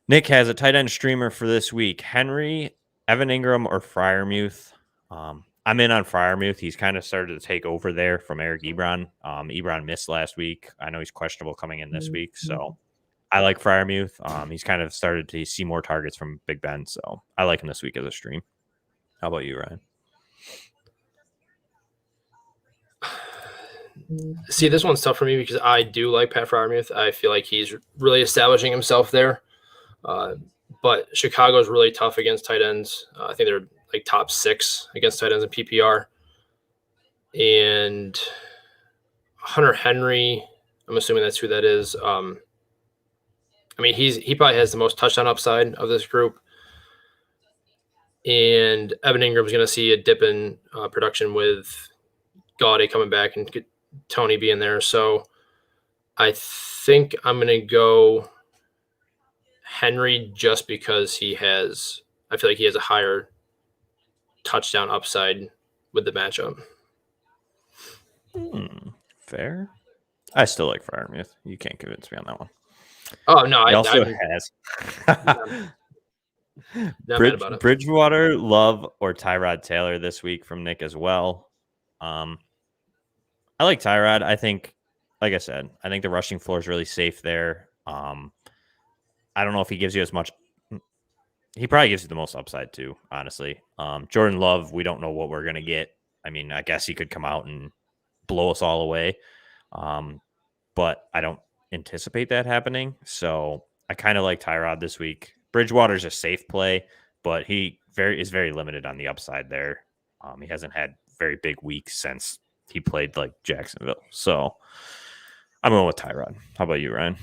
Nick has a tight end streamer for this week: Henry, Evan Ingram, or Freiermuth. I'm in on Freiermuth. He's kind of started to take over there from Eric Ebron. Ebron missed last week. I know he's questionable coming in this week, so I like Freiermuth. He's kind of started to see more targets from Big Ben, so I like him this week as a stream. How about you, Ryan? See, this one's tough for me because I do like Pat Freiermuth. I feel like he's really establishing himself there. But Chicago's really tough against tight ends. I think they're like top 6 against tight ends in PPR. And Hunter Henry, I'm assuming that's who that is. I mean, he probably has the most touchdown upside of this group. And Evan Ingram's going to see a dip in production with Galladay coming back and Tony being there. So I think I'm going to go Henry just because I feel like he has a higher touchdown upside with the matchup. Fair. I still like Freiermuth. You can't convince me on that one. Oh, no. He also has Bridgewater, Love, or Tyrod Taylor this week from Nick as well. I like Tyrod. I think, like I said, I think the rushing floor is really safe there. I don't know if he gives you as much. he probably gives you the most upside too, honestly. Jordan Love, we don't know what we're gonna get. I mean, I guess he could come out and blow us all away, but I don't anticipate that happening. So I kind of like Tyrod this week. Bridgewater's a safe play, but he is very limited on the upside there. He hasn't had very big weeks since he played like Jacksonville. So I'm going with Tyrod. How about you, Ryan?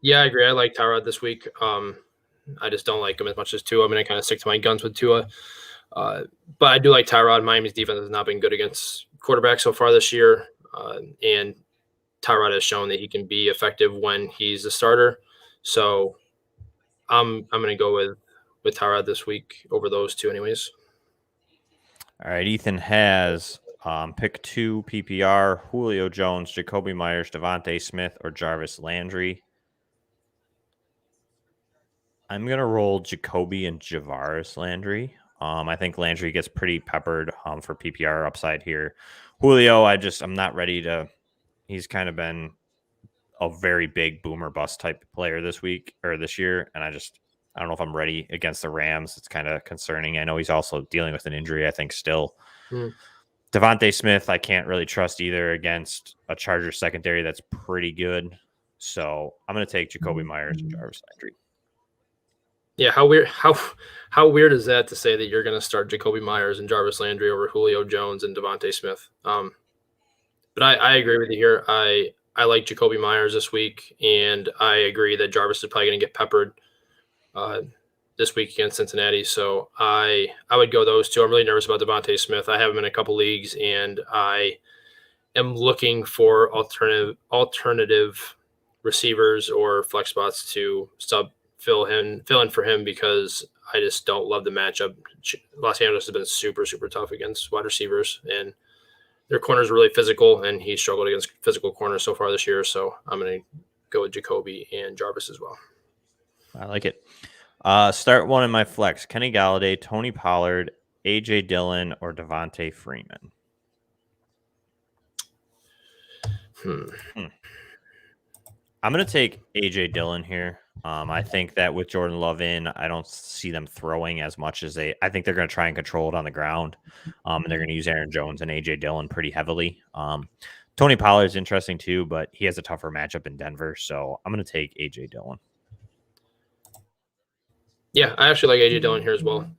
Yeah, I agree. I like Tyrod this week. I just don't like him as much as Tua. I'm going to kind of stick to my guns with Tua. But I do like Tyrod. Miami's defense has not been good against quarterbacks so far this year. And Tyrod has shown that he can be effective when he's a starter. So I'm going to go with Tyrod this week over those two anyways. All right, Ethan has pick 2 PPR, Julio Jones, Jacoby Myers, Devontae Smith, or Jarvis Landry. I'm going to roll Jacoby and Jarvis Landry. I think Landry gets pretty peppered for PPR upside here. Julio, I'm not ready to. He's kind of been a very big boomer bust type player this year, and I don't know if I'm ready against the Rams. It's kind of concerning. I know he's also dealing with an injury, I think, still. Devontae Smith, I can't really trust either against a Chargers secondary that's pretty good. So I'm going to take Jacoby Myers and Jarvis Landry. Yeah, how weird is that to say that you're going to start Jacoby Myers and Jarvis Landry over Julio Jones and Devontae Smith? But I agree with you here. I like Jacoby Myers this week, and I agree that Jarvis is probably going to get peppered this week against Cincinnati. So I would go those two. I'm really nervous about Devontae Smith. I have him in a couple leagues, and I am looking for alternative receivers or flex spots to fill in for him because I just don't love the matchup. Los Angeles has been super, super tough against wide receivers, and their corners are really physical, and he struggled against physical corners so far this year. So I'm going to go with Jacoby and Jarvis as well. I like it. Start one in my flex. Kenny Galladay, Tony Pollard, A.J. Dillon, or Devontae Freeman. I'm going to take A.J. Dillon here. I think that with Jordan Love in, I don't see them throwing as much as I think they're going to try and control it on the ground. And they're going to use Aaron Jones and A.J. Dillon pretty heavily. Tony Pollard's interesting too, but he has a tougher matchup in Denver. So I'm going to take A.J. Dillon. Yeah, I actually like A.J. Dillon here as well.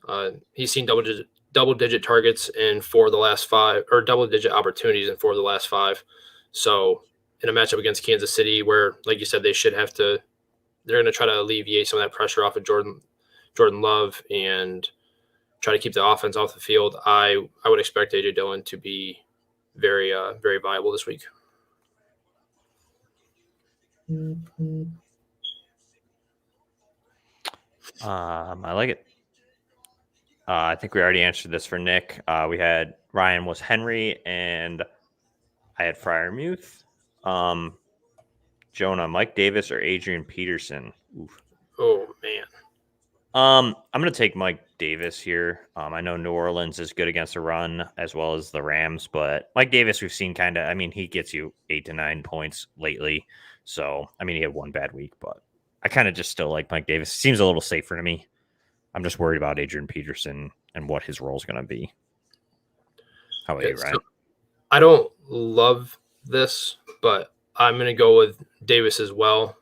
He's seen double-digit targets in 4 of the last 5, or double-digit opportunities in 4 of the last 5. So in a matchup against Kansas City where, like you said, they're going to try to alleviate some of that pressure off of Jordan Love and try to keep the offense off the field. I would expect A.J. Dillon to be very, very viable this week. I like it. I think we already answered this for Nick. We had Ryan was Henry, and I had Freiermuth. Jonah, Mike Davis, or Adrian Peterson? Oof. Oh, man. I'm going to take Mike Davis here. I know New Orleans is good against the run as well as the Rams, but Mike Davis, we've seen he gets you 8 to 9 points lately. So, he had one bad week, but I kind of just still like Mike Davis. Seems a little safer to me. I'm just worried about Adrian Peterson and what his role is going to be. How about you, Ryan? So I don't love this, but I'm going to go with Davis as well,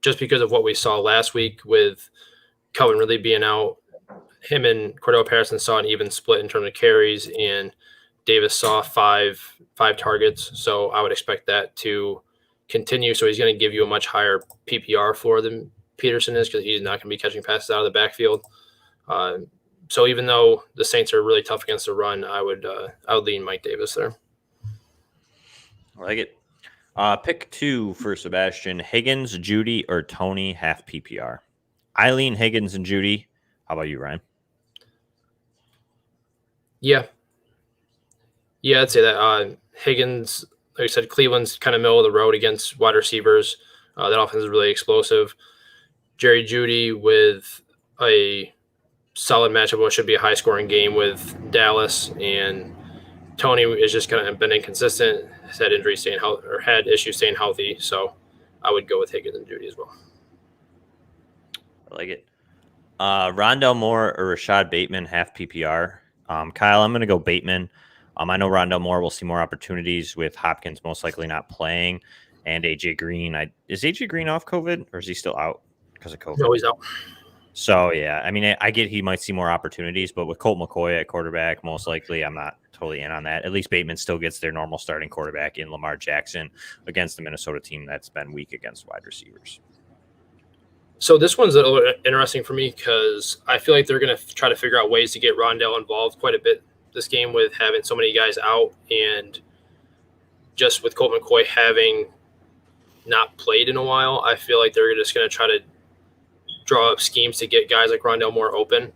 just because of what we saw last week with Calvin Ridley being out. Him and Cordell Patterson saw an even split in terms of carries, and Davis saw five targets. So I would expect that to continue. So he's going to give you a much higher PPR floor than Peterson is because he's not going to be catching passes out of the backfield. So even though the Saints are really tough against the run, I would lean Mike Davis there. I like it. Pick 2 for Sebastian. Higgins, Judy, or Tony, half PPR. Eileen, Higgins, and Judy. How about you, Ryan? Yeah, I'd say that. Higgins, like I said, Cleveland's kind of middle of the road against wide receivers. That offense is really explosive. Jerry Judy with a solid matchup, what should be a high-scoring game with Dallas, and Tony is just kind of been inconsistent. Has had injuries had issues staying healthy, so I would go with Higgins and Judy as well. I like it. Rondell Moore or Rashad Bateman, half PPR. Kyle, I'm going to go Bateman. I know Rondell Moore will see more opportunities with Hopkins most likely not playing, and AJ Green. Is AJ Green off COVID, or is he still out because of COVID? No, he's out. So, yeah, I mean, I get he might see more opportunities, but with Colt McCoy at quarterback, most likely I'm not totally in on that. At least Bateman still gets their normal starting quarterback in Lamar Jackson against the Minnesota team that's been weak against wide receivers. So this one's a little interesting for me because I feel like they're going to try to figure out ways to get Rondell involved quite a bit this game with having so many guys out, and just with Colt McCoy having not played in a while, I feel like they're just going to try to draw up schemes to get guys like Rondell Moore open.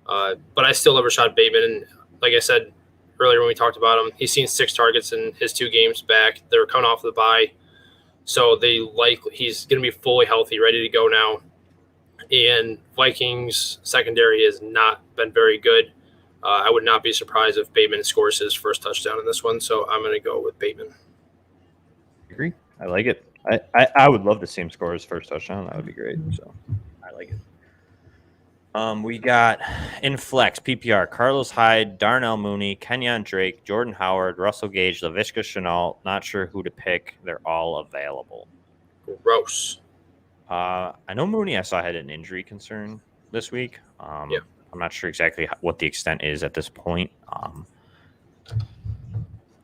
But I still love Rashad Bateman. And like I said earlier when we talked about him, he's seen 6 targets in his 2 games back. They're coming off the bye. So he's going to be fully healthy, ready to go now. And Vikings secondary has not been very good. I would not be surprised if Bateman scores his first touchdown in this one. So I'm going to go with Bateman. Agree. I like it. I would love to see him score his first touchdown. That would be great. So I like it. We got in flex PPR: Carlos Hyde, Darnell Mooney, Kenyon Drake, Jordan Howard, Russell Gage, Laviska Shenault. Not sure who to pick. They're all available. Gross. I know Mooney. I saw had an injury concern this week. Yeah. I'm not sure exactly what the extent is at this point.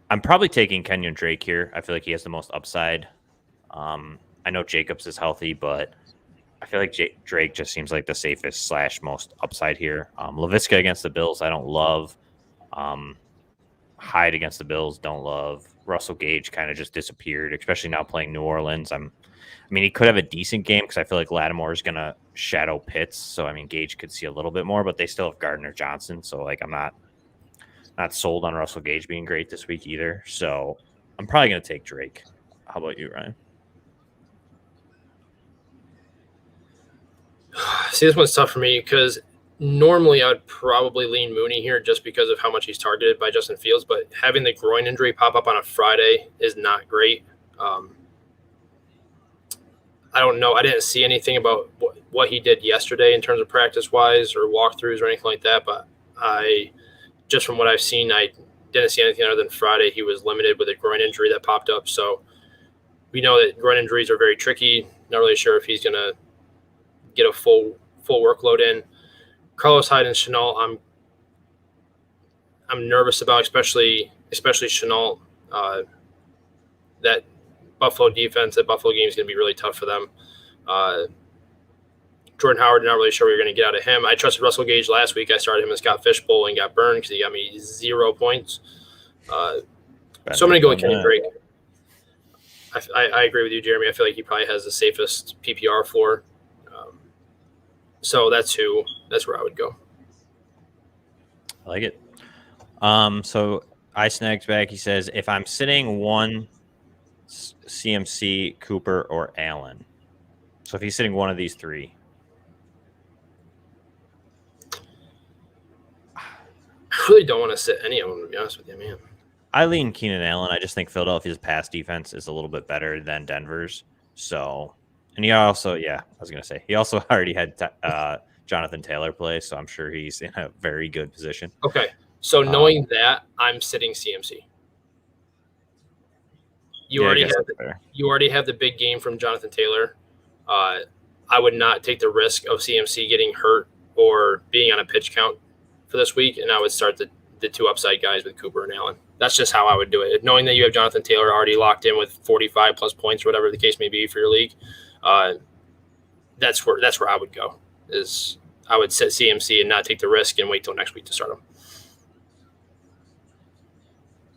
I'm probably taking Kenyon Drake here. I feel like he has the most upside. I know Jacobs is healthy, but I feel like Drake just seems like the safest / most upside here. Laviska against the Bills, I don't love. Hyde against the Bills, don't love. Russell Gage kind of just disappeared, especially now playing New Orleans. I mean, he could have a decent game because I feel like Lattimore is going to shadow Pitts. So, I mean, Gage could see a little bit more, but they still have Gardner Johnson. So, like, I'm not sold on Russell Gage being great this week either. So, I'm probably going to take Drake. How about you, Ryan? See, this one's tough for me because normally I would probably lean Mooney here just because of how much he's targeted by Justin Fields. But having the groin injury pop up on a Friday is not great. I don't know. I didn't see anything about what he did yesterday in terms of practice-wise or walkthroughs or anything like that. But just from what I've seen, I didn't see anything other than Friday. He was limited with a groin injury that popped up. So we know that groin injuries are very tricky. Not really sure if he's going to get a full workload in. Carlos Hyde and Shenault, I'm nervous about, especially Shenault. That Buffalo defense, that Buffalo game is going to be really tough for them. Jordan Howard, not really sure what you're going to get out of him. I trusted Russell Gage last week. I started him as Scott Fishbowl and got burned because he got me 0 points. So I'm going to go with Kenny Drake. I agree with you, Jeremy. I feel like he probably has the safest PPR floor. So that's where I would go. I like it. So I snagged back. He says, if I'm sitting one CMC, Cooper, or Allen. So if he's sitting one of these 3. I really don't want to sit any of them, to be honest with you, man. I lean Keenan Allen. I just think Philadelphia's pass defense is a little bit better than Denver's. So, and he also, I was going to say, he also already had Jonathan Taylor play, so I'm sure he's in a very good position. Okay. So knowing that, I'm sitting CMC. You already have the big game from Jonathan Taylor. I would not take the risk of CMC getting hurt or being on a pitch count for this week, and I would start the 2 upside guys with Cooper and Allen. That's just how I would do it. Knowing that you have Jonathan Taylor already locked in with 45 plus points or whatever the case may be for your league, that's where I would go. Is I would sit CMC and not take the risk and wait till next week to start him.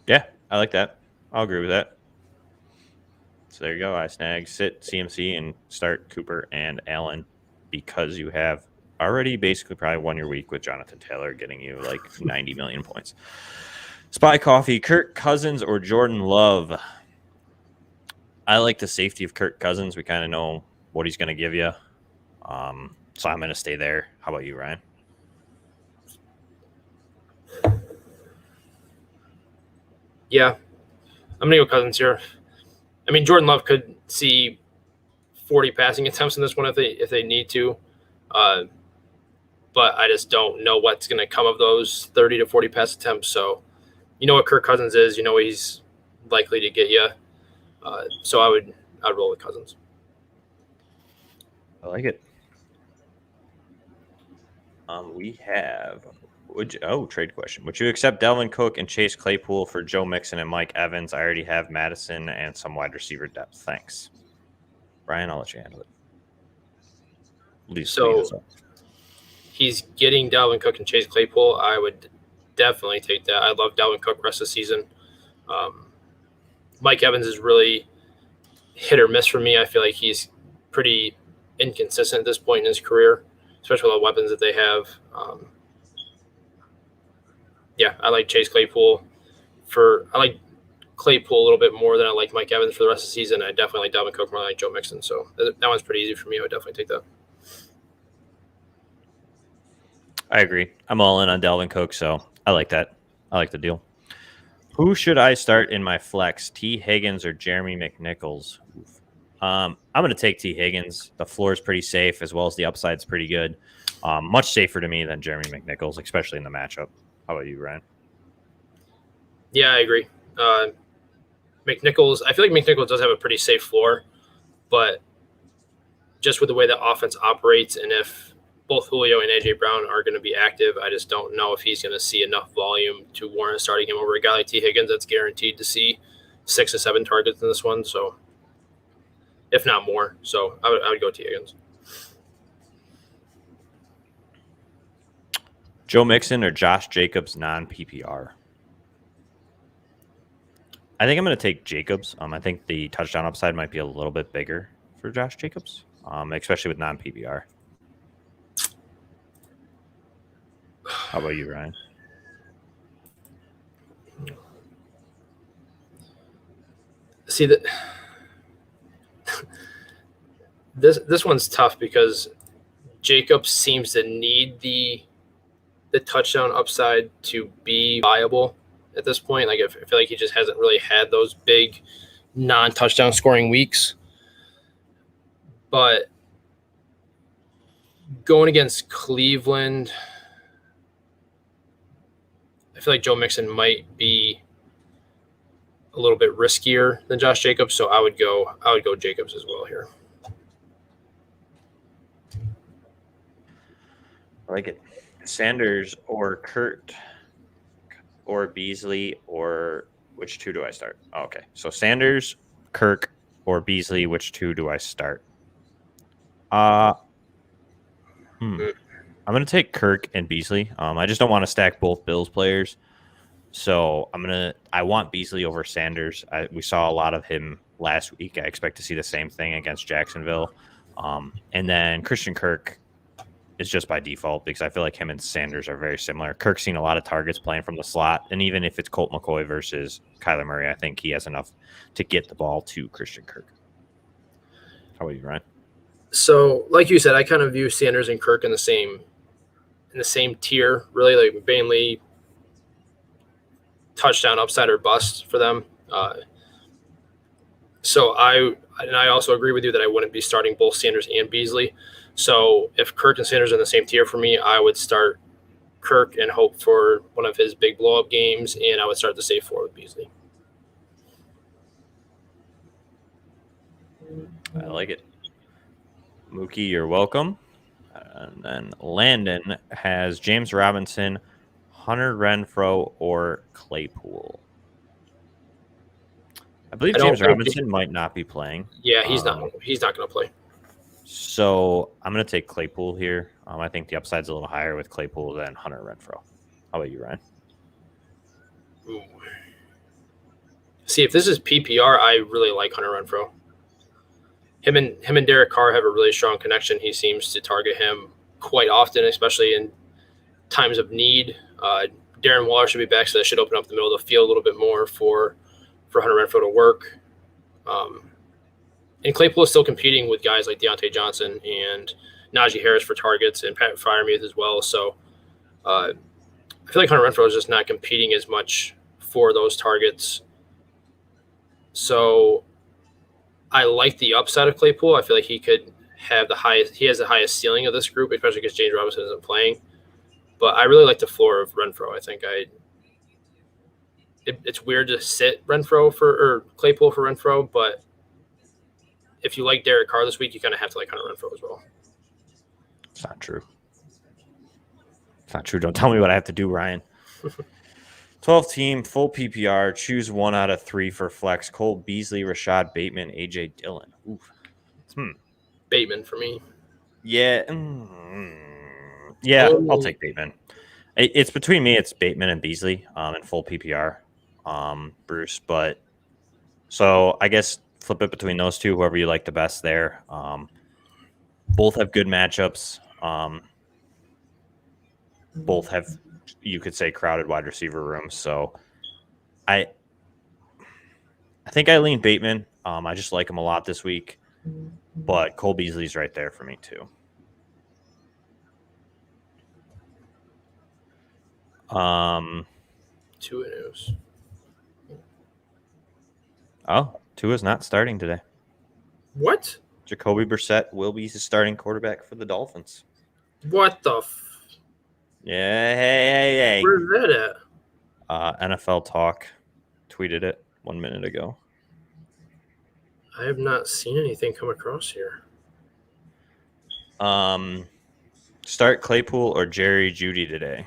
Yeah, I like that. I'll agree with that. So there you go. I snag, sit CMC, and start Cooper and Allen because you have already basically probably won your week with Jonathan Taylor getting you like 90 million points. Spy Coffee, Kirk Cousins or Jordan Love? I like the safety of Kirk Cousins. We kind of know what he's going to give you. So I'm going to stay there. How about you, Ryan? Yeah, I'm going to go Cousins here. I mean, Jordan Love could see 40 passing attempts in this one if they need to. But I just don't know what's going to come of those 30 to 40 pass attempts. So you know what Kirk Cousins is. You know he's likely to get you. So I'd roll with Cousins. I like it. We have trade question. Would you accept Dalvin Cook and Chase Claypool for Joe Mixon and Mike Evans? I already have Madison and some wide receiver depth. Thanks. Brian, I'll let you handle it. So he's getting Dalvin Cook and Chase Claypool. I would definitely take that. I love Dalvin Cook rest of the season. Mike Evans is really hit or miss for me. I feel like he's pretty inconsistent at this point in his career, especially with the weapons that they have. I like Chase Claypool. I like Claypool a little bit more than I like Mike Evans for the rest of the season. I definitely like Dalvin Cook more than I like Joe Mixon. So that one's pretty easy for me. I would definitely take that. I agree. I'm all in on Dalvin Cook, so I like that. I like the deal. Who should I start in my flex, T. Higgins or Jeremy McNichols? I'm going to take T. Higgins. The floor is pretty safe, as well as the upside's pretty good. Much safer to me than Jeremy McNichols, especially in the matchup. How about you, Ryan? Yeah, I agree. McNichols, I feel like McNichols does have a pretty safe floor, but just with the way the offense operates, and if both Julio and A.J. Brown are going to be active, I just don't know if he's going to see enough volume to warrant starting him over a guy like T. Higgins that's guaranteed to see 6 to 7 targets in this one. So, if not more. So, I would go T. Higgins. Joe Mixon or Josh Jacobs non-PPR? I think I'm going to take Jacobs. I think the touchdown upside might be a little bit bigger for Josh Jacobs, especially with non-PPR. How about you, Ryan? See that this one's tough because Jacobs seems to need the touchdown upside to be viable at this point. Like I feel like he just hasn't really had those big non-touchdown scoring weeks. But going against Cleveland, I feel like Joe Mixon might be a little bit riskier than Josh Jacobs, so I would go Jacobs as well here. I like it. Sanders or Kurt or Beasley, or which two do I start? Oh, okay. So Sanders, Kirk, or Beasley, which two do I start? I'm going to take Kirk and Beasley. I just don't want to stack both Bills players. So I want Beasley over Sanders. We saw a lot of him last week. I expect to see the same thing against Jacksonville. And then Christian Kirk is just by default because I feel like him and Sanders are very similar. Kirk's seen a lot of targets playing from the slot. And even if it's Colt McCoy versus Kyler Murray, I think he has enough to get the ball to Christian Kirk. How about you, Ryan? So, like you said, I kind of view Sanders and Kirk in the same tier, really, like mainly touchdown upside or bust for them. So I also agree with you that I wouldn't be starting both Sanders and Beasley. So if Kirk and Sanders are in the same tier for me, I would start Kirk and hope for one of his big blow-up games, and I would start the safe floor with Beasley. I like it. Mookie, you're welcome. And then Landon has James Robinson, Hunter Renfrow, or Claypool. I believe James Robinson might not be playing. Yeah, he's not going to play. So I'm going to take Claypool here. I think the upside's a little higher with Claypool than Hunter Renfrow. How about you, Ryan? Ooh. See, if this is PPR, I really like Hunter Renfrow. Him and Derek Carr have a really strong connection. He seems to target him quite often, especially in times of need. Darren Waller should be back, so that should open up the middle of the field a little bit more for Hunter Renfrow to work. And Claypool is still competing with guys like Deontay Johnson and Najee Harris for targets, and Pat Freiermuth as well. So I feel like Hunter Renfrow is just not competing as much for those targets. So I like the upside of Claypool. I feel like he could have the highest. He has the highest ceiling of this group, especially because James Robinson isn't playing. But I really like the floor of Renfrow. I think it's weird to sit Renfrow or Claypool for Renfrow, but if you like Derek Carr this week, you kind of have to like Hunter Renfrow as well. It's not true. It's not true. Don't tell me what I have to do, Ryan. 12 team, full PPR. Choose 1 out of 3 for flex. Cole Beasley, Rashad Bateman, AJ Dillon. Oof. Bateman for me. Yeah. Yeah, I'll take Bateman. It's between me. It's Bateman and Beasley in full PPR, Bruce. But so I guess flip it between those two, whoever you like the best there. Both have good matchups. Both have, you could say, crowded wide receiver rooms. So I think I lean Bateman. I just like him a lot this week. But Cole Beasley's right there for me too. Tua news. Oh, Tua's not starting today. What? Jacoby Brissett will be the starting quarterback for the Dolphins. What the? Yeah, hey. Where's that at? NFL Talk tweeted it 1 minute ago. I have not seen anything come across here. Start Claypool or Jerry Judy today.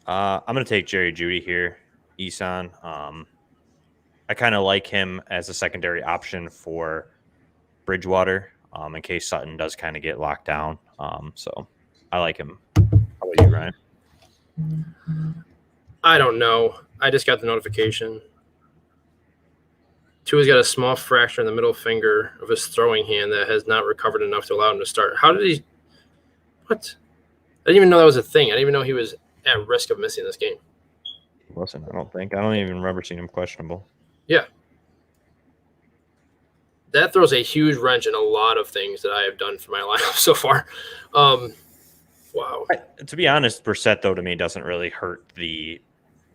I'm going to take Jerry Judy here, Eson. I kind of like him as a secondary option for Bridgewater in case Sutton does kind of get locked down. So I like him. How about you, Ryan? I don't know. I just got the notification. Tua's got a small fracture in the middle finger of his throwing hand that has not recovered enough to allow him to start. How did he? What? I didn't even know that was a thing. I didn't even know he was at risk of missing this game. Listen, I don't even remember seeing him questionable. Yeah. That throws a huge wrench in a lot of things that I have done for my lineup so far. Wow. To be honest, Brissett, though, to me, doesn't really hurt the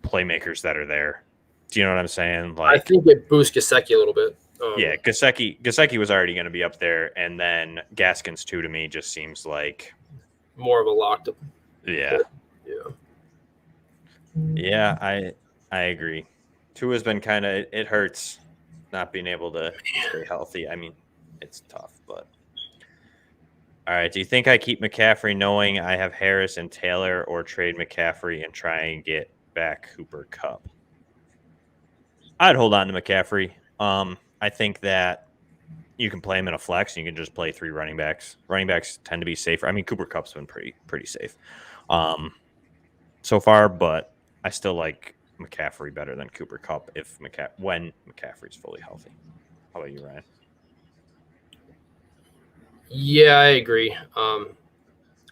playmakers that are there. Do you know what I'm saying? I think it boosts Gesicki a little bit. Yeah, Gesicki was already going to be up there, and then Gaskins, too, to me, just seems like more of a locked up. Yeah. Yeah, I agree. Tua's been kind of – it hurts not being able to stay healthy. I mean, it's tough, but – all right, do you think I keep McCaffrey knowing I have Harris and Taylor, or trade McCaffrey and try and get back Cooper Kupp? I'd hold on to McCaffrey. I think that you can play him in a flex, and you can just play 3 running backs. Running backs tend to be safer. I mean, Cooper Kupp's been pretty safe so far, but I still like McCaffrey better than Cooper Kupp when McCaffrey's fully healthy. How about you, Ryan? Yeah, I agree.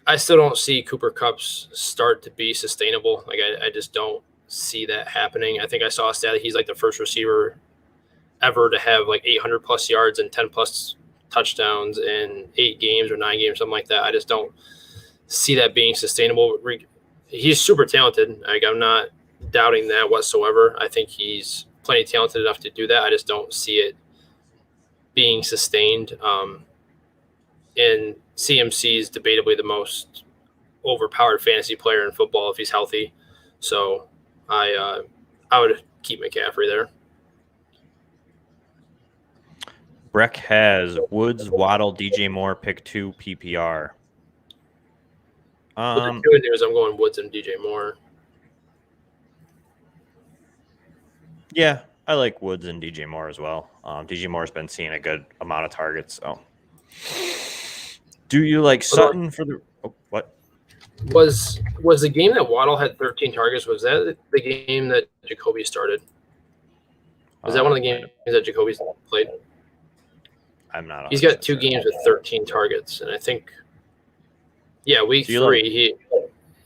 I still don't see Cooper Kupp's start to be sustainable. Like I just don't see that happening. I think I saw a stat that he's like the first receiver ever to have like 800 plus yards and 10 plus touchdowns in 8 games or 9 games, something like that. I just don't see that being sustainable. He's super talented. Like, I'm not doubting that whatsoever. I think he's plenty talented enough to do that. I just don't see it being sustained. And CMC is debatably the most overpowered fantasy player in football if he's healthy. So I would keep McCaffrey there. Breck has Woods, Waddle, DJ Moore, pick 2 PPR. What the good news, I'm going Woods and DJ Moore. Yeah, I like Woods and DJ Moore as well. DJ Moore's been seeing a good amount of targets. So, do you like Sutton for the what? Was the game that Waddle had 13 targets? Was that the game that Jacoby started? Was that one of the games that Jacoby played? I'm not. He's got 2 games with 13 targets, and I think, yeah, week 3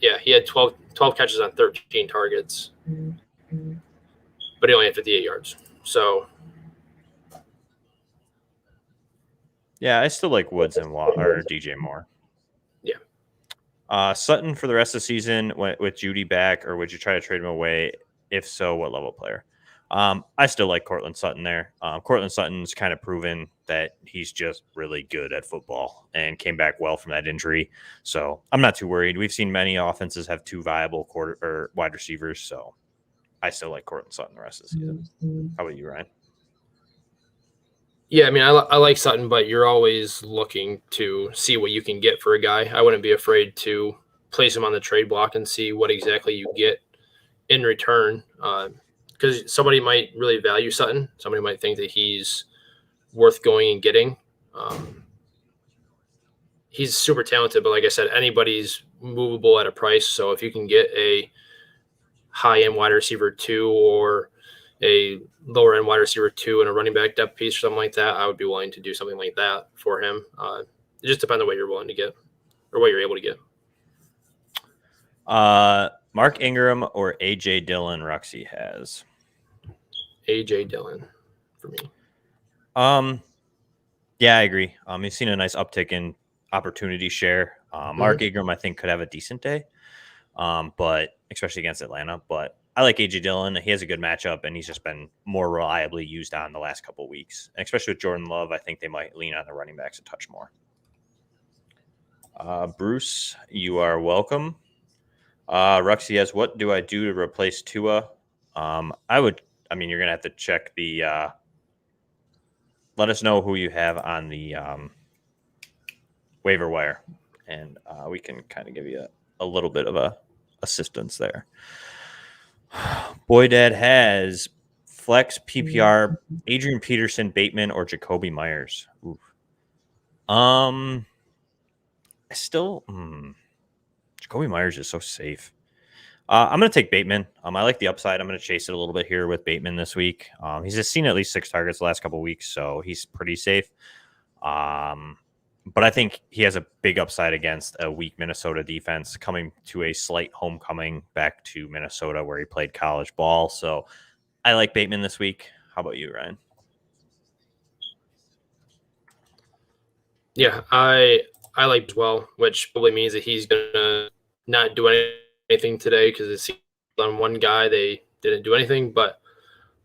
he had 12 catches on 13 targets, but he only had 58 yards. So, yeah, I still like Woods and or DJ Moore. Yeah. Sutton for the rest of the season with Judy back, or would you try to trade him away? If so, what level player? I still like Cortland Sutton there. Cortland Sutton's kind of proven that he's just really good at football and came back well from that injury. So I'm not too worried. We've seen many offenses have two viable wide receivers. So I still like Cortland Sutton the rest of the season. How about you, Ryan? Yeah, I mean, I like Sutton, but you're always looking to see what you can get for a guy. I wouldn't be afraid to place him on the trade block and see what exactly you get in return. Because somebody might really value Sutton. Somebody might think that he's worth going and getting. He's super talented, but like I said, anybody's movable at a price. So if you can get a high-end wide receiver 2 or a lower-end wide receiver 2 and a running back depth piece or something like that, I would be willing to do something like that for him. It just depends on what you're willing to get or what you're able to get. Mark Ingram or A.J. Dillon, Ruxy has. A.J. Dillon for me. Yeah, I agree. He's seen a nice uptick in opportunity share. Mark Ingram, I think, could have a decent day, but especially against Atlanta. But I like A.J. Dillon. He has a good matchup, and he's just been more reliably used on the last couple of weeks. And especially with Jordan Love, I think they might lean on the running backs a touch more. Bruce, you are welcome. Ruxy has, what do I do to replace Tua? You're going to have to check the let us know who you have on the waiver wire, and we can kind of give you a little bit of a assistance there. Boy Dad has flex PPR, Adrian Peterson, Bateman, or Jacoby Myers. Oof. Jacoby Myers is so safe. I'm going to take Bateman. I like the upside. I'm going to chase it a little bit here with Bateman this week. He's just seen at least 6 targets the last couple of weeks, so he's pretty safe. But I think he has a big upside against a weak Minnesota defense, coming to a slight homecoming back to Minnesota where he played college ball. So I like Bateman this week. How about you, Ryan? Yeah, I like as well, which probably means that he's going to not do anything today because it's on one guy they didn't do anything. But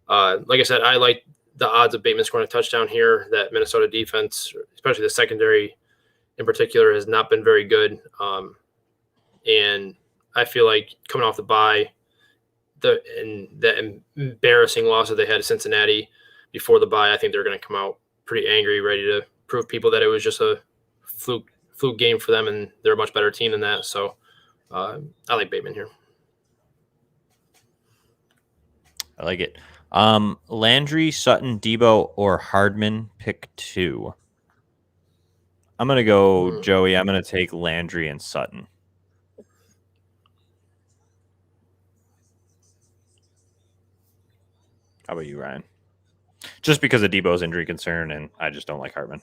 like I said, I like the odds of Bateman scoring a touchdown here. That Minnesota defense, especially the secondary in particular, has not been very good. And I feel like coming off the bye, the embarrassing loss that they had to Cincinnati before the bye, I think they're going to come out pretty angry, ready to prove people that it was just a fluke game for them, and they're a much better team than that. So I like Bateman here. I like it. Landry, Sutton, Debo, or Hardman, pick 2. I'm going to go, Joey. I'm going to take Landry and Sutton. How about you, Ryan? Just because of Debo's injury concern, and I just don't like Hardman.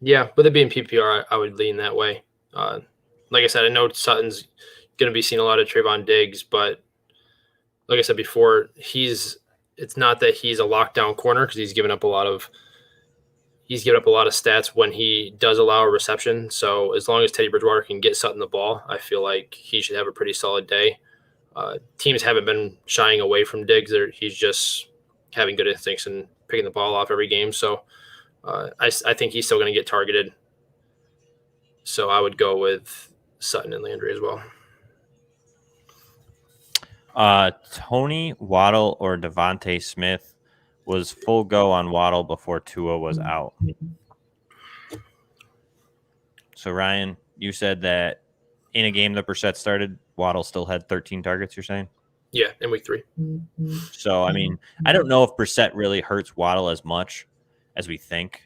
Yeah, with it being PPR, I would lean that way. Like I said, I know Sutton's going to be seeing a lot of Trayvon Diggs, but like I said before, it's not that he's a lockdown corner because he's given up a lot of stats when he does allow a reception. So as long as Teddy Bridgewater can get Sutton the ball, I feel like he should have a pretty solid day. Teams haven't been shying away from Diggs. He's just having good instincts and picking the ball off every game. So I think he's still going to get targeted. So I would go with Sutton and Landry as well. Tony, Waddle, or Javonte Smith was full go on Waddle before Tua was out. So, Ryan, you said that in a game that Brissett started, Waddle still had 13 targets, you're saying? Yeah, in week 3. So, I mean, I don't know if Brissett really hurts Waddle as much as we think.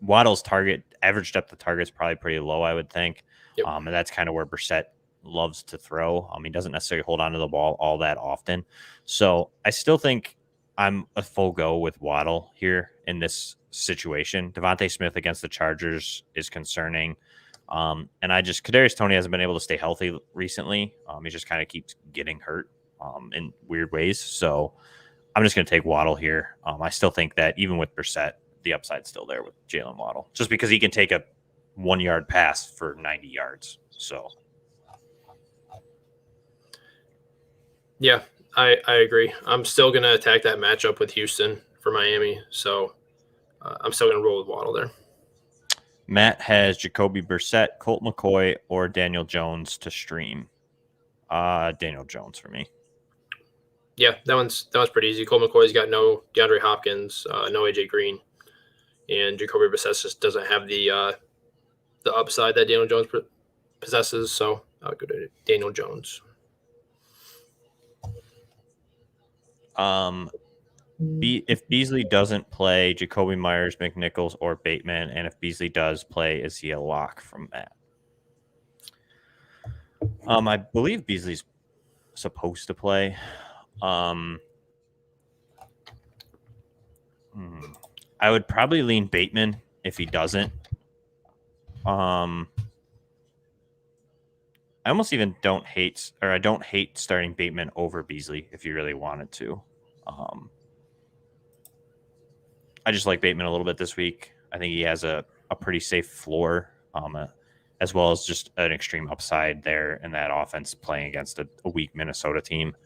Waddle's average depth of target is probably pretty low, I would think. Yep. And that's kind of where Brissett loves to throw. He doesn't necessarily hold on to the ball all that often. So I still think I'm a full go with Waddle here in this situation. Devontae Smith against the Chargers is concerning. And Kadarius Toney hasn't been able to stay healthy recently. He just kind of keeps getting hurt in weird ways. So I'm just going to take Waddle here. I still think that even with Brissett, the upside's still there with Jalen Waddle, just because he can take a 1-yard pass for 90 yards. So, yeah, I agree. I'm still going to attack that matchup with Houston for Miami. So I'm still going to roll with Waddle there. Matt has Jacoby Brissett, Colt McCoy, or Daniel Jones to stream. Daniel Jones for me. Yeah, that one's pretty easy. Colt McCoy's got no DeAndre Hopkins, no AJ Green, and Jacoby Brissett just doesn't have the upside that Daniel Jones possesses. So I'll go to Daniel Jones. If Beasley doesn't play, Jacoby Myers, McNichols, or Bateman, and if Beasley does play, is he a lock from Matt? I believe Beasley's supposed to play. I would probably lean Bateman if he doesn't. I almost even don't hate starting Bateman over Beasley if you really wanted to. I just like Bateman a little bit this week. I think he has a pretty safe floor, as well as just an extreme upside there in that offense playing against a weak Minnesota team.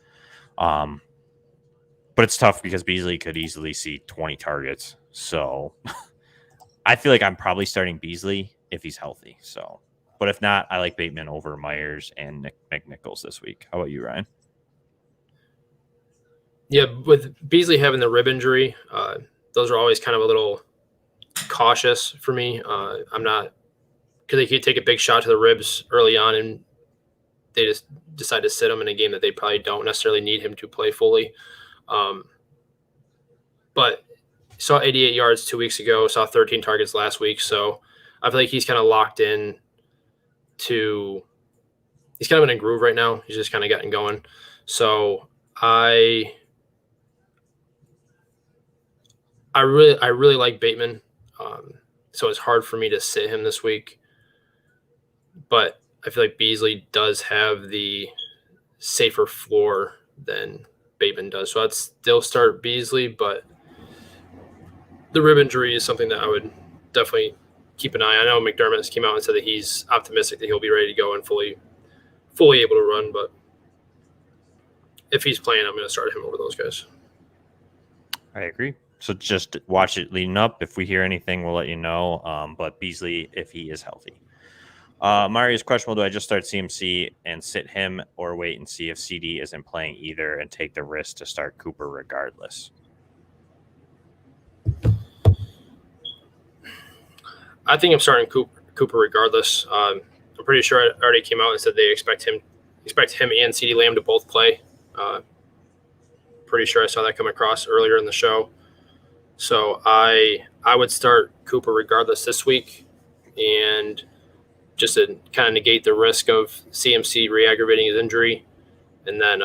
But it's tough because Beasley could easily see 20 targets. So I feel like I'm probably starting Beasley if he's healthy. So, but if not, I like Bateman over Myers and McNichols this week. How about you, Ryan? Yeah, with Beasley having the rib injury, those are always kind of a little cautious for me. I'm not, because they could take a big shot to the ribs early on and they just decide to sit him in a game that they probably don't necessarily need him to play fully. But saw 88 yards 2 weeks ago, saw 13 targets last week. So I feel like he's kind of locked in he's kind of in a groove right now. He's just kind of getting going. So I really like Bateman. So it's hard for me to sit him this week. But I feel like Beasley does have the safer floor than Bateman does. So I'd still start Beasley, but the rib injury is something that I would definitely keep an eye on. I know McDermott has came out and said that he's optimistic that he'll be ready to go and fully able to run, but if he's playing, I'm going to start him over those guys. I agree. So just watch it leading up. If we hear anything, we'll let you know. But Beasley, if he is healthy. Mario's questionable. Do I just start CMC and sit him or wait and see if CD isn't playing either and take the risk to start Cooper regardless? I think I'm starting Cooper regardless. I'm pretty sure it already came out and said they expect him and CeeDee Lamb to both play. Pretty sure I saw that come across earlier in the show. So I would start Cooper regardless this week, and just to kind of negate the risk of CMC re-aggravating his injury, and then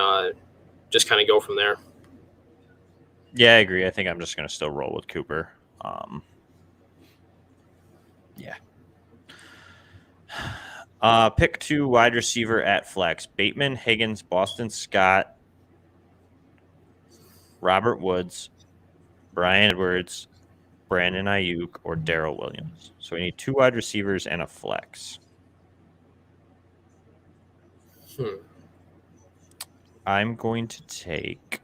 just kind of go from there. Yeah, I agree. I think I'm just going to still roll with Cooper. Yeah. Pick 2 wide receiver at flex. Bateman, Higgins, Boston Scott, Robert Woods, Bryan Edwards, Brandon Ayuk, or Daryl Williams. So we need 2 wide receivers and a flex. I'm going to take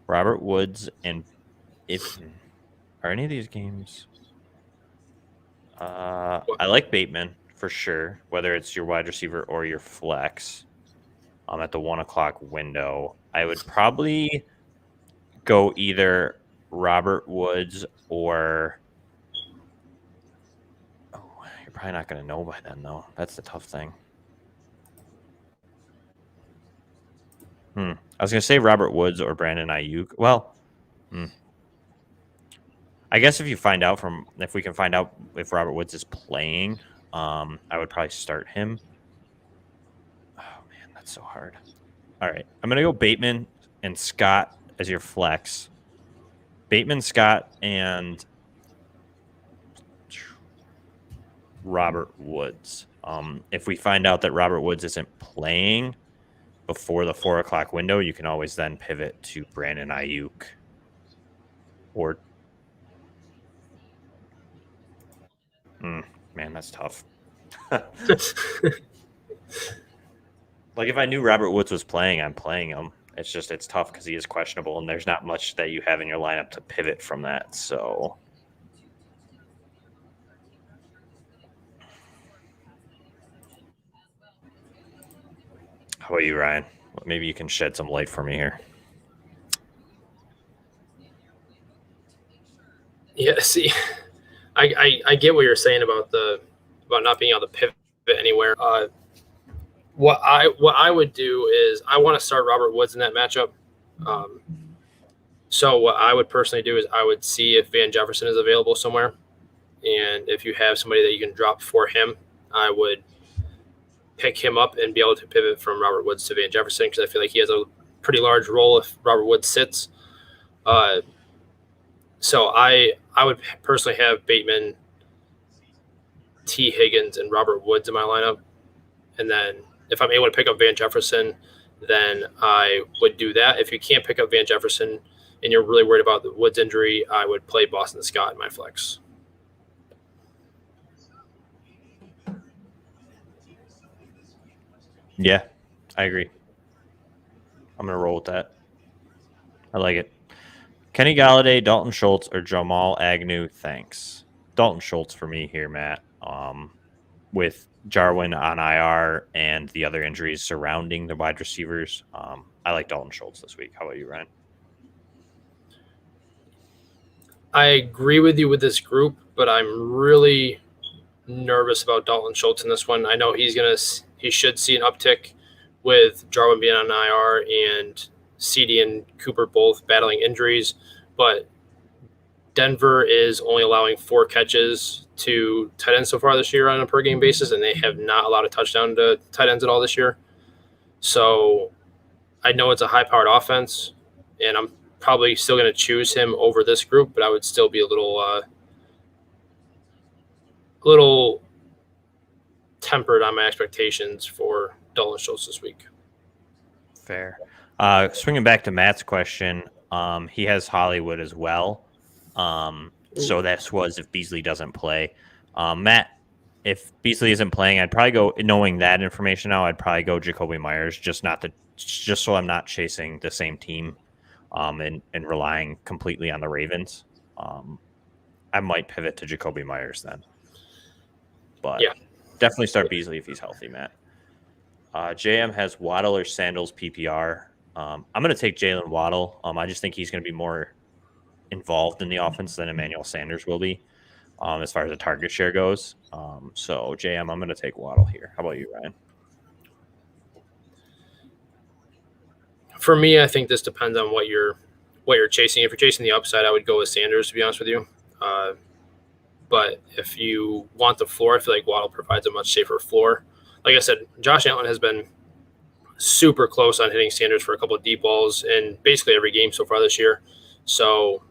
Robert Woods, and are any of these games? I like Bateman for sure, whether it's your wide receiver or your flex. At the 1:00 window, I would probably go either Robert Woods or you're probably not going to know by then, though. That's the tough thing. I was going to say Robert Woods or Brandon Ayuk. Well, I guess if we can find out if Robert Woods is playing, I would probably start him. Oh, man, that's so hard. All right. I'm going to go Bateman and Scott as your flex. Bateman, Scott, and Robert Woods. If we find out that Robert Woods isn't playing before the 4:00 window, you can always then pivot to Brandon Ayuk or Man, that's tough. Like if I knew Robert Woods was playing, I'm playing him. It's tough because he is questionable, and there's not much that you have in your lineup to pivot from that. So, how about you, Ryan? Maybe you can shed some light for me here. Yeah, see, I get what you're saying about not being able to pivot anywhere. What I would do is I want to start Robert Woods in that matchup. So what I would personally do is I would see if Van Jefferson is available somewhere, and if you have somebody that you can drop for him, I would pick him up and be able to pivot from Robert Woods to Van Jefferson because I feel like he has a pretty large role if Robert Woods sits. So I would personally have Bateman, T. Higgins, and Robert Woods in my lineup. And then if I'm able to pick up Van Jefferson, then I would do that. If you can't pick up Van Jefferson and you're really worried about the Woods injury, I would play Boston Scott in my flex. Yeah, I agree. I'm going to roll with that. I like it. Kenny Galladay, Dalton Schultz, or Jamal Agnew, thanks. Dalton Schultz for me here, Matt. With Jarwin on IR and the other injuries surrounding the wide receivers, I like Dalton Schultz this week. How about you, Ryan? I agree with you with this group, but I'm really nervous about Dalton Schultz in this one. I know he should see an uptick with Jarwin being on IR and CD and Cooper both battling injuries, but Denver is only allowing 4 catches to tight ends so far this year on a per game basis, and they have not allowed a touchdown to tight ends at all this year. So I know it's a high-powered offense, and I'm probably still going to choose him over this group, but I would still be a little tempered on my expectations for Dalton Schultz this week. Fair. Swinging back to Matt's question, he has Hollywood as well. So that was if Beasley doesn't play. Matt, if Beasley isn't playing, I'd probably go, knowing that information now, I'd probably go Jacoby Myers, just so I'm not chasing the same team and relying completely on the Ravens. I might pivot to Jacoby Myers then. But yeah, definitely start Beasley if he's healthy, Matt. JM has Waddle or Sandals PPR. I'm going to take Jalen Waddle. I just think he's going to be more involved in the offense than Emmanuel Sanders will be as far as the target share goes. So, JM, I'm going to take Waddle here. How about you, Ryan? For me, I think this depends on what you're chasing. If you're chasing the upside, I would go with Sanders, to be honest with you. But if you want the floor, I feel like Waddle provides a much safer floor. Like I said, Josh Allen has been super close on hitting Sanders for a couple of deep balls in basically every game so far this year. So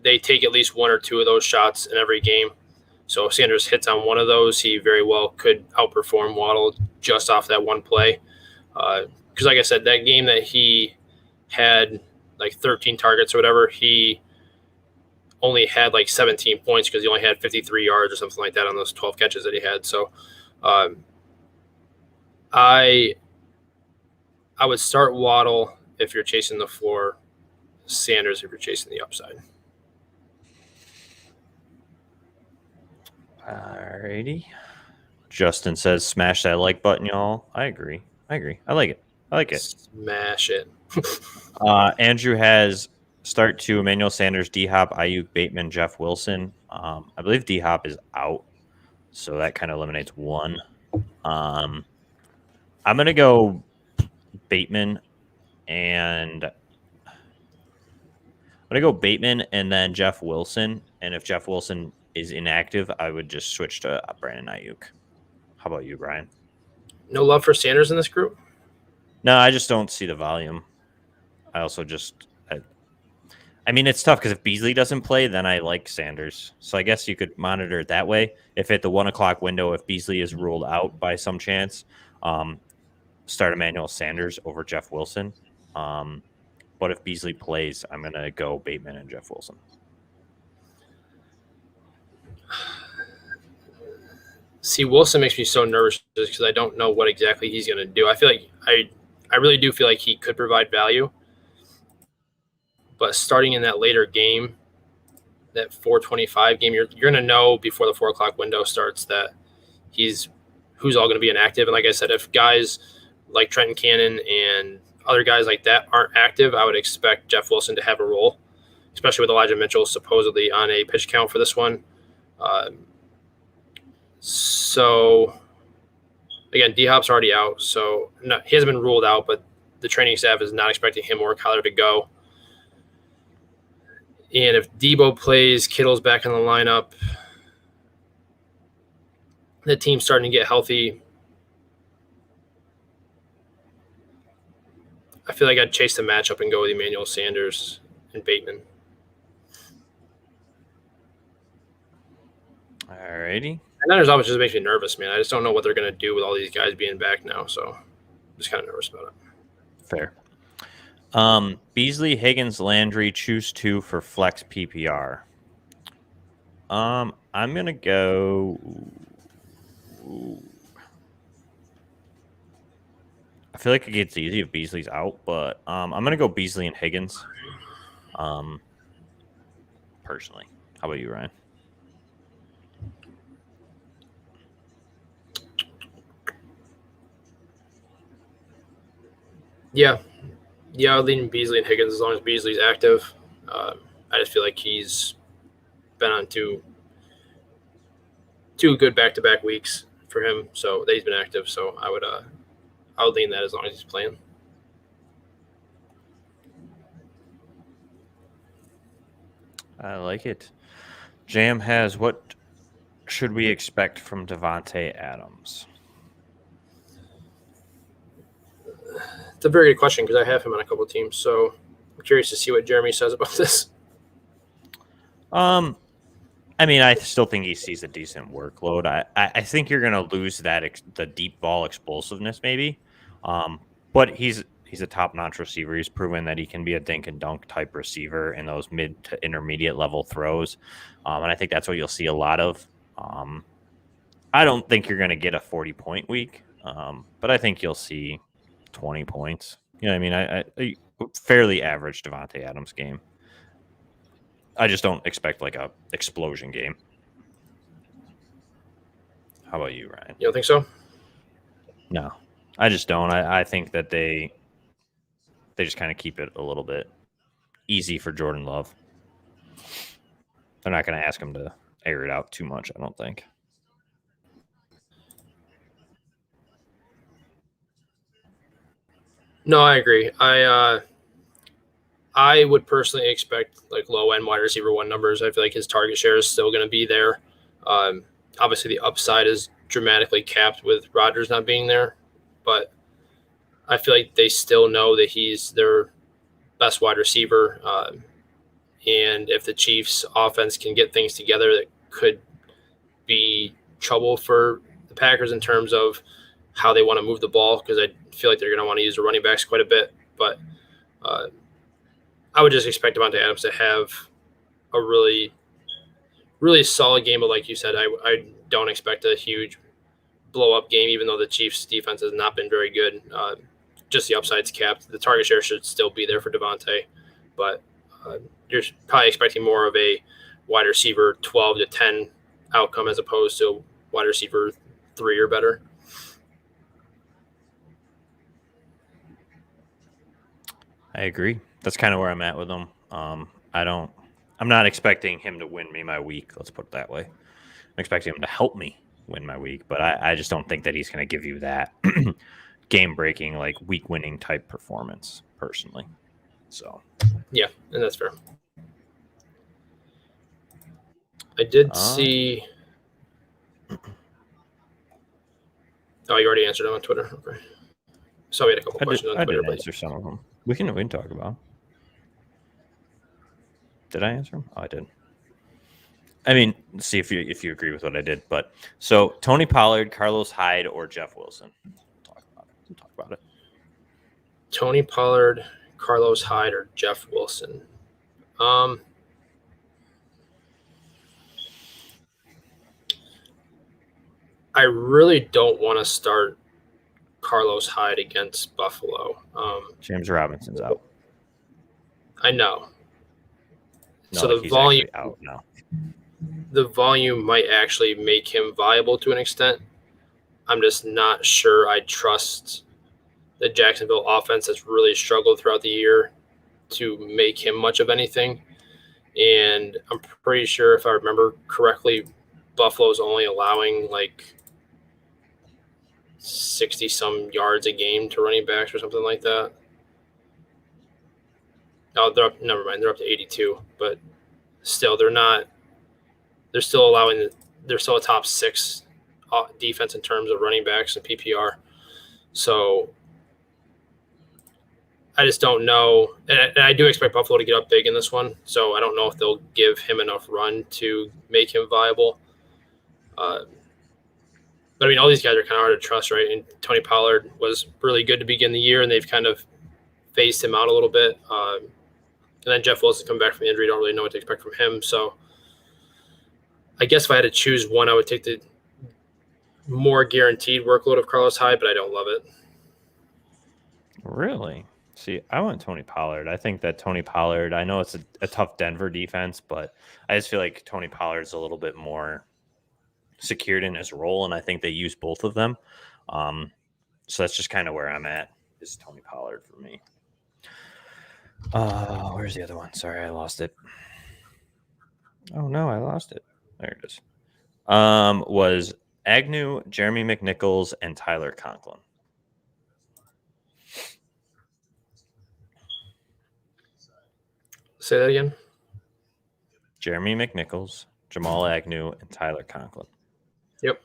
they take at least 1 or 2 of those shots in every game. So if Sanders hits on one of those, he very well could outperform Waddle just off that one play. Because like I said, that game that he had like 13 targets or whatever, he only had like 17 points because he only had 53 yards or something like that on those 12 catches that he had. So I would start Waddle if you're chasing the floor, Sanders if you're chasing the upside. Alrighty. Justin says, smash that like button, y'all. I agree. I like it. Smash it. Andrew has start 2, Emmanuel Sanders, D-Hop, Ayuk, Bateman, Jeff Wilson. I believe D-Hop is out, so that kind of eliminates 1. I'm going to go Bateman and then Jeff Wilson. And if Jeff Wilson is inactive, I would just switch to Brandon Ayuk. How about you, Brian? No love for Sanders in this group? No, I just don't see the volume. I also I mean, it's tough because if Beasley doesn't play, then I like Sanders. So I guess you could monitor it that way. If at the 1 o'clock window, if Beasley is ruled out by some chance, start Emmanuel Sanders over Jeff Wilson. But if Beasley plays, I'm going to go Bateman and Jeff Wilson. See, Wilson makes me so nervous just because I don't know what exactly he's going to do. I feel like I really do feel like he could provide value, but starting in that later game, that 4:25 game, you're going to know before the 4 o'clock window starts that who's all going to be inactive. And like I said, if guys like Trenton Cannon and other guys like that aren't active, I would expect Jeff Wilson to have a role, especially with Elijah Mitchell supposedly on a pitch count for this one. So, again, D-Hop's already out, so he hasn't been ruled out, but the training staff is not expecting him or Kyler to go. And if Debo plays, Kittle's back in the lineup, the team's starting to get healthy. I feel like I'd chase the matchup and go with Emmanuel Sanders and Bateman. All righty. And Niners obviously just makes me nervous, man. I just don't know what they're going to do with all these guys being back now, so I'm just kind of nervous about it. Fair. Beasley, Higgins, Landry, choose 2 for flex PPR. I'm going to go... I feel like it gets easy if Beasley's out, but I'm going to go Beasley and Higgins. Personally. How about you, Ryan? Yeah, I'll lean Beasley and Higgins as long as Beasley's active. I just feel like he's been on two good back-to-back weeks for him, so that he's been active. So I would lean that as long as he's playing. I like it. Jam has, what should we expect from Davante Adams? It's a very good question because I have him on a couple of teams, so I'm curious to see what Jeremy says about this. I mean, I still think he sees a decent workload. I think you're going to lose the deep ball explosiveness maybe, but he's a top-notch receiver. He's proven that he can be a dink and dunk type receiver in those mid to intermediate level throws, and I think that's what you'll see a lot of. I don't think you're going to get a 40-point week, but I think you'll see 20 points. You know what I mean? I fairly average Davante Adams game. I just don't expect like a explosion game. How about you, Ryan? You don't think so? No, I just don't. I think that they just kind of keep it a little bit easy for Jordan Love. They're not going to ask him to air it out too much, I don't think. No, I agree. I would personally expect like low end wide receiver 1 numbers. I feel like his target share is still going to be there. Obviously, the upside is dramatically capped with Rodgers not being there, but I feel like they still know that he's their best wide receiver. And if the Chiefs' offense can get things together, that could be trouble for the Packers in terms of how they want to move the ball, because I feel like they're going to want to use the running backs quite a bit. But I would just expect Davante Adams to have a really, really solid game. But like you said, I don't expect a huge blow-up game, even though the Chiefs' defense has not been very good. Just the upside's capped. The target share should still be there for Davante, but you're probably expecting more of a wide receiver 12 to 10 outcome as opposed to wide receiver 3 or better. I agree. That's kind of where I'm at with him. I'm not expecting him to win me my week. Let's put it that way. I'm expecting him to help me win my week, but I just don't think that he's going to give you that game-breaking, like week-winning type performance personally. So yeah, and that's fair. I did see. Oh, you already answered them on Twitter. Okay. So we had a couple questions on Twitter. I did answer some of them. We can talk about. Did I answer them? Oh, I did. I mean, see if you agree with what I did. But so Tony Pollard, Carlos Hyde, or Jeff Wilson. We'll talk about it. Tony Pollard, Carlos Hyde, or Jeff Wilson. I really don't want to start Carlos Hyde against Buffalo. James Robinson's out. I know. No, So like the he's volume, actually out now. the volume might actually make him viable to an extent. I'm just not sure I trust the Jacksonville offense that's really struggled throughout the year to make him much of anything. And I'm pretty sure, if I remember correctly, Buffalo's only allowing like 60 some yards a game to running backs or something like that. Oh, they're up. Never mind. They're up to 82, but still, they're not. They're still allowing. They're still a top 6 defense in terms of running backs and PPR. So I just don't know, and I do expect Buffalo to get up big in this one. So I don't know if they'll give him enough run to make him viable. But I mean, all these guys are kind of hard to trust, right? And Tony Pollard was really good to begin the year, and they've kind of phased him out a little bit. And then Jeff Wilson coming back from injury, don't really know what to expect from him. So I guess if I had to choose one, I would take the more guaranteed workload of Carlos Hyde, but I don't love it. Really? See, I want Tony Pollard. I think that Tony Pollard, I know it's a tough Denver defense, but I just feel like Tony Pollard's a little bit more secured in his role, and I think they use both of them. So that's just kind of where I'm at, is Tony Pollard for me. Where's the other one? Sorry, I lost it. Oh, no, I lost it. There it is. Was Agnew, Jeremy McNichols, and Tyler Conklin. Say that again. Jeremy McNichols, Jamal Agnew, and Tyler Conklin. Yep.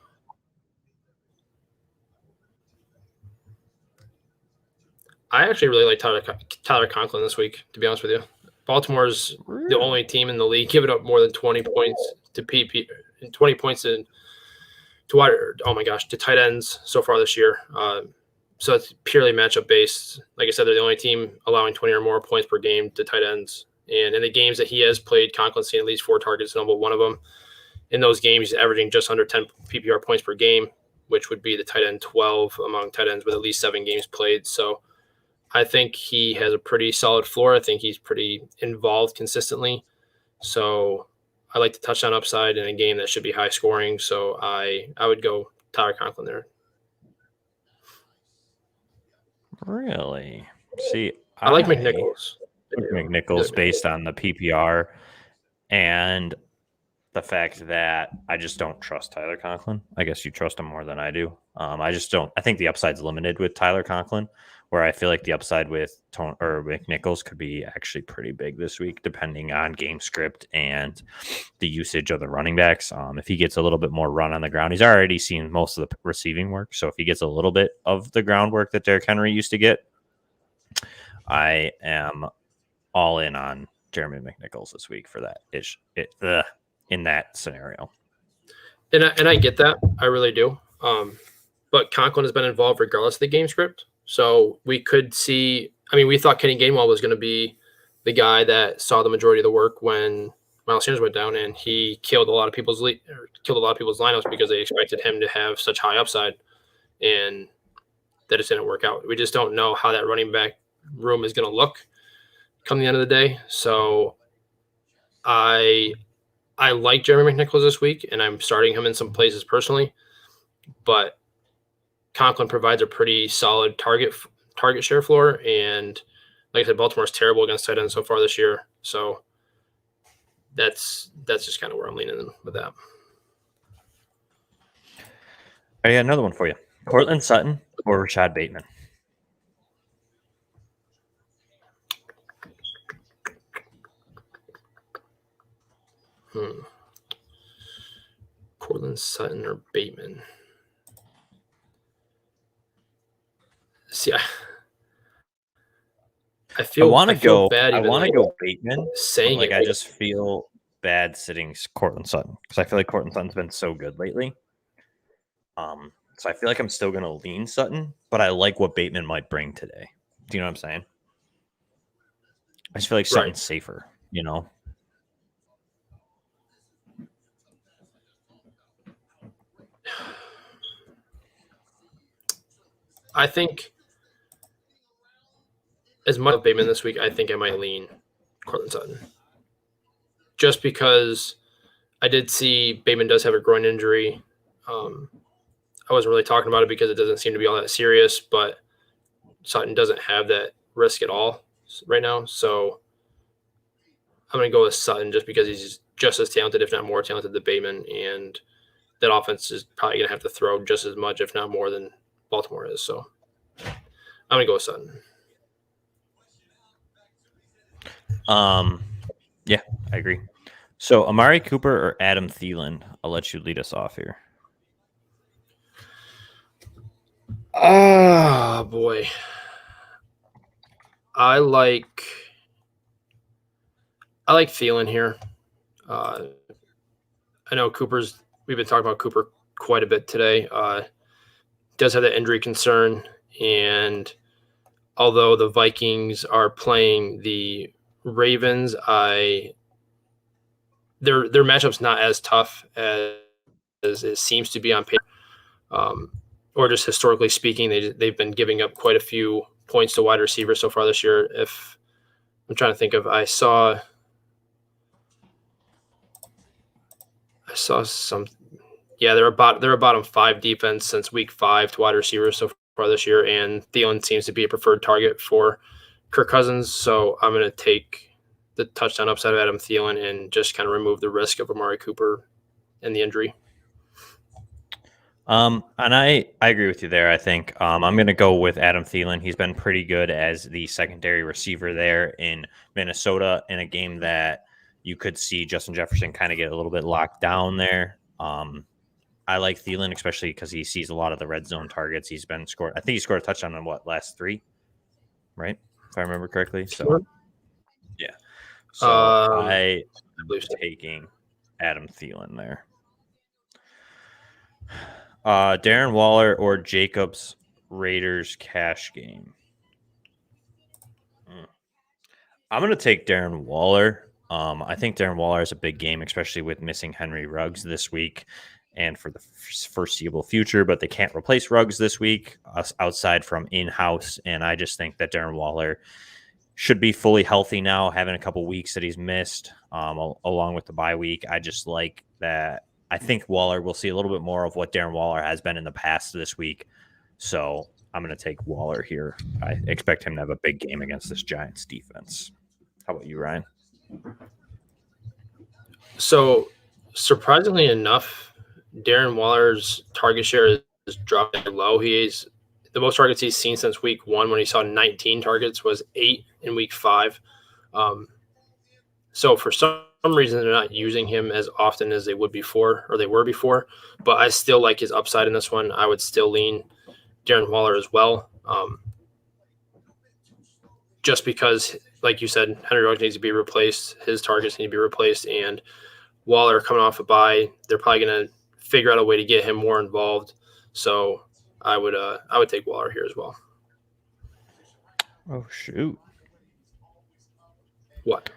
I actually really like Tyler Conklin this week, to be honest with you. Baltimore's the only team in the league giving up more than 20 points to PP and 20 points to tight ends so far this year. So it's purely matchup based. Like I said, they're the only team allowing 20 or more points per game to tight ends. And in the games that he has played, Conklin's seen at least 4 targets, number one of them. In those games, he's averaging just under 10 PPR points per game, which would be the tight end 12 among tight ends with at least 7 games played. So I think he has a pretty solid floor. I think he's pretty involved consistently. So I like the touchdown upside in a game that should be high scoring. So I would go Tyler Conklin there. Really? See, I like McNichols. McNichols based on the PPR and the fact that I just don't trust Tyler Conklin. I guess you trust him more than I do. I just don't. I think the upside's limited with Tyler Conklin, where I feel like the upside with McNichols could be actually pretty big this week, depending on game script and the usage of the running backs. If he gets a little bit more run on the ground, he's already seen most of the receiving work. So if he gets a little bit of the groundwork that Derrick Henry used to get, I am all in on Jeremy McNichols this week for that in that scenario. And I get that. I really do. But Conklin has been involved regardless of the game script. So we could see, we thought Kenny Gainwell was going to be the guy that saw the majority of the work when Miles Sanders went down, and he killed a lot of people's lineups because they expected him to have such high upside, and that it didn't work out. We just don't know how that running back room is going to look come the end of the day. So I like Jeremy McNichols this week, and I'm starting him in some places personally, but Conklin provides a pretty solid target share floor. And like I said, Baltimore's terrible against tight ends so far this year. So that's just kind of where I'm leaning with that. I got another one for you. Cortland Sutton or Rashad Bateman? Cortland Sutton or Bateman? See, I want to go Bateman. Saying I just feel bad sitting Cortland Sutton because I feel like Cortland Sutton's been so good lately. So I feel like I'm still going to lean Sutton, but I like what Bateman might bring today. Do you know what I'm saying? I just feel like Sutton's safer, I think as much as Bateman this week, I think I might lean Cortland Sutton. Just because I did see Bateman does have a groin injury. I wasn't really talking about it because it doesn't seem to be all that serious, but Sutton doesn't have that risk at all right now. So I'm going to go with Sutton just because he's just as talented, if not more talented than Bateman. And that offense is probably going to have to throw just as much, if not more, than Baltimore is. So I'm going to go with Sutton. Yeah, I agree. So Amari Cooper or Adam Thielen? I'll let you lead us off here. Oh, boy. I like Thielen here. I know we've been talking about Cooper quite a bit today. Does have that injury concern, and although the Vikings are playing the Ravens, their matchup's not as tough as it seems to be on paper, or just historically speaking, they've been giving up quite a few points to wide receivers so far this year. If I'm trying to think of, I saw some. Yeah, they're a bottom 5 defense since week 5 to wide receivers so far this year, and Thielen seems to be a preferred target for Kirk Cousins. So I'm going to take the touchdown upside of Adam Thielen and just kind of remove the risk of Amari Cooper and the injury. And I agree with you there. I think I'm going to go with Adam Thielen. He's been pretty good as the secondary receiver there in Minnesota in a game that you could see Justin Jefferson kind of get a little bit locked down there. I like Thielen, especially because he sees a lot of the red zone targets. He's been scored. I think he scored a touchdown on last 3, right? If I remember correctly. So, yeah. So I believe taking Adam Thielen there. Darren Waller or Jacobs Raiders cash game. I'm going to take Darren Waller. I think Darren Waller is a big game, especially with missing Henry Ruggs this week and for the foreseeable future, but they can't replace Ruggs this week outside from in-house. And I just think that Darren Waller should be fully healthy now, having a couple weeks that he's missed along with the bye week. I just like that. I think Waller will see a little bit more of what Darren Waller has been in the past this week. So I'm going to take Waller here. I expect him to have a big game against this Giants defense. How about you, Ryan? So surprisingly enough, Darren Waller's target share is dropping low. He's the most targets he's seen since week 1 when he saw 19 targets was 8 in week 5. So for some reason, they're not using him as often as they were before. But I still like his upside in this one. I would still lean Darren Waller as well. Just because, like you said, Henry Ruggs needs to be replaced. His targets need to be replaced. And Waller coming off a bye, they're probably going to figure out a way to get him more involved. So I would take Waller here as well. Oh, shoot. What?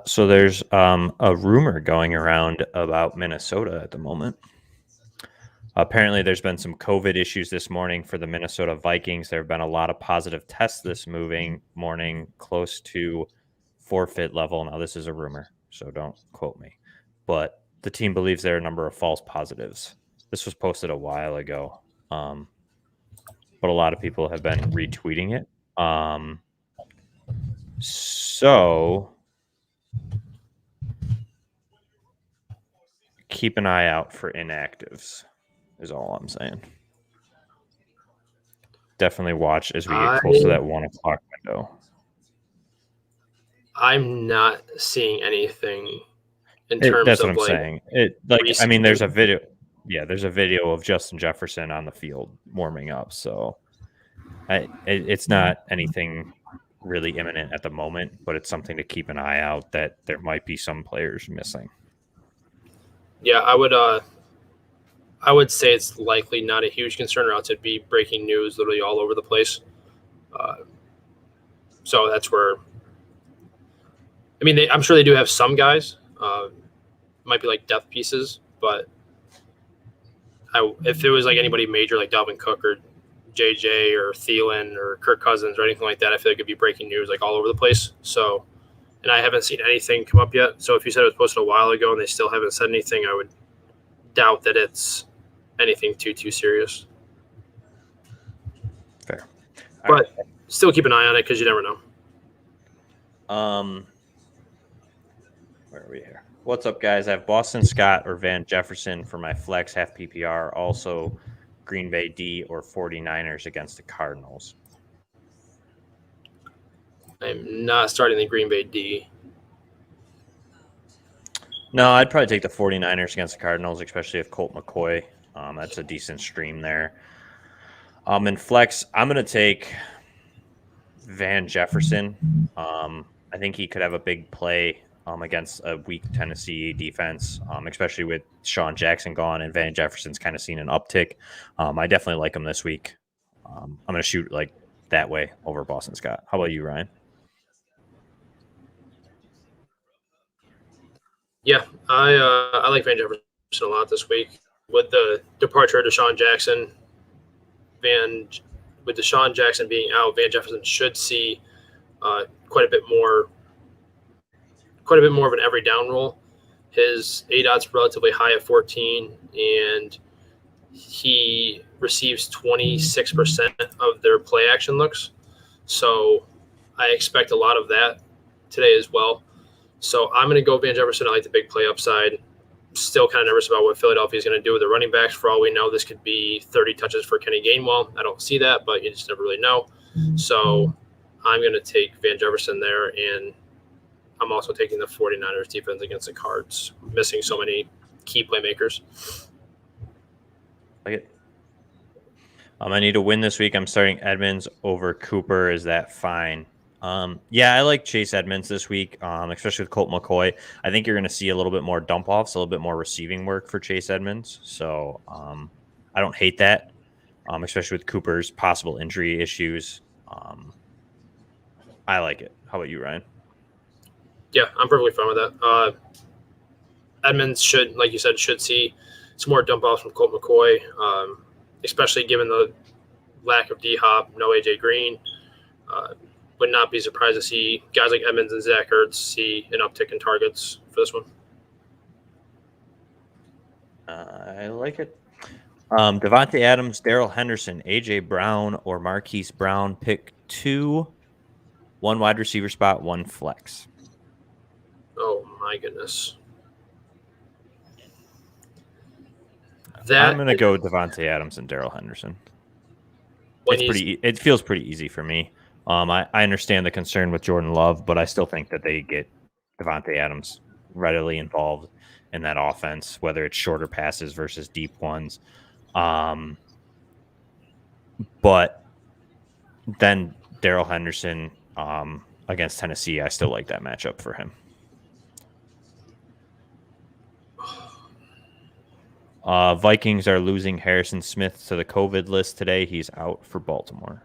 So there's a rumor going around about Minnesota at the moment. Apparently, there's been some COVID issues this morning for the Minnesota Vikings. There have been a lot of positive tests this morning, close to forfeit level. Now, this is a rumor, so don't quote me. But the team believes there are a number of false positives. This was posted a while ago, but a lot of people have been retweeting it. So keep an eye out for inactives is all I'm saying. Definitely watch as we get close to that 1 o'clock window. I'm not seeing anything in terms that's of what I'm saying. There's a video. Yeah, there's a video of Justin Jefferson on the field warming up. So it's not anything really imminent at the moment, but it's something to keep an eye out that there might be some players missing. Yeah, I would say it's likely not a huge concern, or else it'd be breaking news literally all over the place. So that's where, I'm sure they do have some guys, might be like depth pieces, but if it was like anybody major like Dalvin Cook or JJ or Thielen or Kirk Cousins or anything like that, I feel like it'd be breaking news like all over the place. So, and I haven't seen anything come up yet. So if you said it was posted a while ago and they still haven't said anything, I would doubt that it's anything too serious. Fair. But still keep an eye on it because you never know. Where are we here? What's up, guys? I have Boston Scott or Van Jefferson for my flex half PPR. Also, Green Bay D or 49ers against the Cardinals. I'm not starting the Green Bay D. No, I'd probably take the 49ers against the Cardinals, especially if Colt McCoy. That's a decent stream there. In flex, I'm going to take Van Jefferson. I think he could have a big play against a weak Tennessee defense, especially with Sean Jackson gone and Van Jefferson's kind of seen an uptick. I definitely like him this week. I'm going to shoot like that way over Boston Scott. How about you, Ryan? Yeah, I like Van Jefferson a lot this week. With the departure of Deshaun Jackson, with Deshaun Jackson being out, Van Jefferson should see quite a bit more of an every down role. His ADOT's relatively high at 14, and he receives 26% of their play action looks. So I expect a lot of that today as well. So I'm going to go Van Jefferson. I like the big play upside. Still kind of nervous about what Philadelphia is going to do with the running backs. For all we know, this could be 30 touches for Kenny Gainwell. I don't see that, but you just never really know. So I'm going to take Van Jefferson there, and I'm also taking the 49ers defense against the Cards, missing so many key playmakers. Like it. I need to win this week. I'm starting Edmonds over Cooper. Is that fine? Yeah, I like Chase Edmonds this week, especially with Colt McCoy. I think you're going to see a little bit more dump offs, a little bit more receiving work for Chase Edmonds. So I don't hate that, especially with Cooper's possible injury issues. I like it. How about you, Ryan? Yeah, I'm perfectly fine with that. Edmonds should, like you said, see some more dump offs from Colt McCoy, especially given the lack of D-Hop, no A.J. Green. Would not be surprised to see guys like Edmonds and Zach Ertz see an uptick in targets for this one. I like it. Davante Adams, Daryl Henderson, A.J. Brown, or Marquise Brown. Pick 2, 1 wide receiver spot, 1 flex. Oh, my goodness. I'm going to go Davante Adams and Daryl Henderson. It feels pretty easy for me. I understand the concern with Jordan Love, but I still think that they get Davante Adams readily involved in that offense, whether it's shorter passes versus deep ones. But then Daryl Henderson against Tennessee, I still like that matchup for him. Vikings are losing Harrison Smith to the COVID list today. He's out for Baltimore.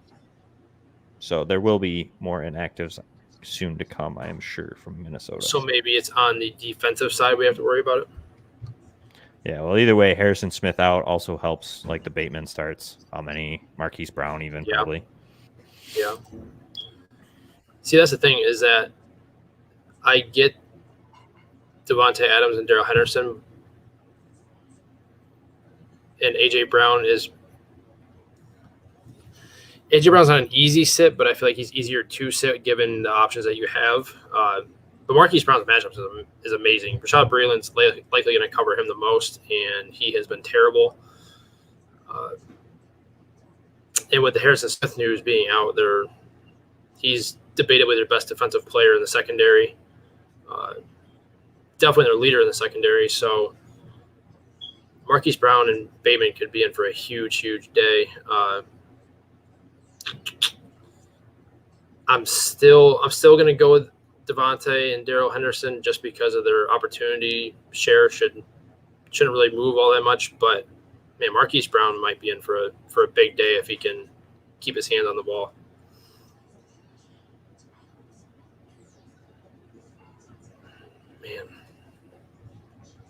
So there will be more inactives soon to come, I am sure, from Minnesota. So maybe it's on the defensive side we have to worry about it? Yeah, well, either way, Harrison Smith out also helps, like the Bateman starts. Marquise Brown even, probably. Yeah. See, that's the thing is that I get Davante Adams and Daryl Henderson, and A.J. Brown's not an easy sit, but I feel like he's easier to sit given the options that you have. But Marquise Brown's matchup is amazing. Rashad Breeland's likely going to cover him the most, and he has been terrible. And with the Harrison Smith news being out there, he's debatably their best defensive player in the secondary. Definitely their leader in the secondary. So Marquise Brown and Bateman could be in for a huge, huge day. I'm still going to go with Davante and Daryl Henderson just because of their opportunity share shouldn't really move all that much. But man, Marquise Brown might be in for a big day if he can keep his hands on the ball. Man,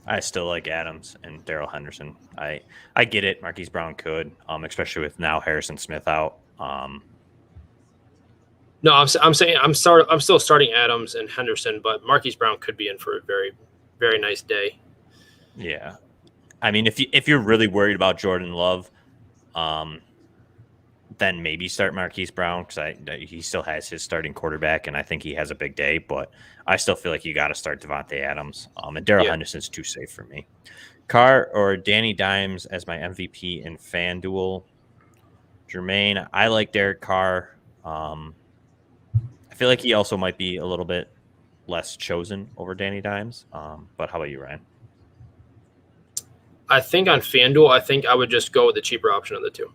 I still like Adams and Daryl Henderson. I get it. Marquise Brown could, especially with now Harrison Smith out. No, I'm saying I'm still starting Adams and Henderson, but Marquise Brown could be in for a very, very nice day. Yeah, I mean, if you're really worried about Jordan Love, then maybe start Marquise Brown because he still has his starting quarterback, and I think he has a big day. But I still feel like you got to start Davante Adams. And Daryl Henderson's too safe for me. Carr or Danny Dimes as my MVP in FanDuel. Jermaine, I like Derek Carr. I feel like he also might be a little bit less chosen over Danny Dimes. But how about you, Ryan? I think on FanDuel, I would just go with the cheaper option of the two.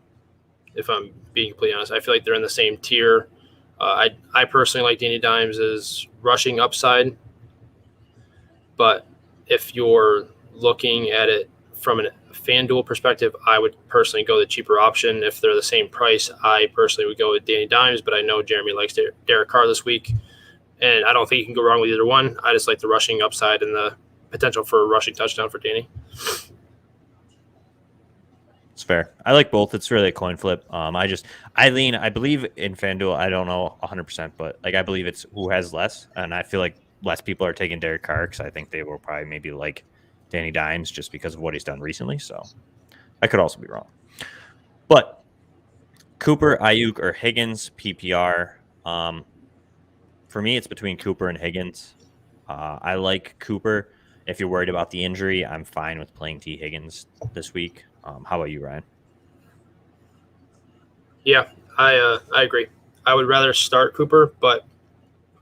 If I'm being completely honest, I feel like they're in the same tier. I personally like Danny Dimes' rushing upside, but if you're looking at it from a FanDuel perspective, I would personally go the cheaper option. If they're the same price, I personally would go with Danny Dimes, but I know Jeremy likes Derek Carr this week, and I don't think you can go wrong with either one. I just like the rushing upside and the potential for a rushing touchdown for Danny. It's fair. I like both. It's really a coin flip. I believe in FanDuel, I don't know 100%, but like I believe it's who has less, and I feel like less people are taking Derek Carr because I think they will probably maybe like Danny Dimes just because of what he's done recently. So I could also be wrong. But Cooper, Ayuk, or Higgins, PPR. For me, it's between Cooper and Higgins. I like Cooper. If you're worried about the injury, I'm fine with playing T. Higgins this week. How about you, Ryan? Yeah, I agree. I would rather start Cooper, but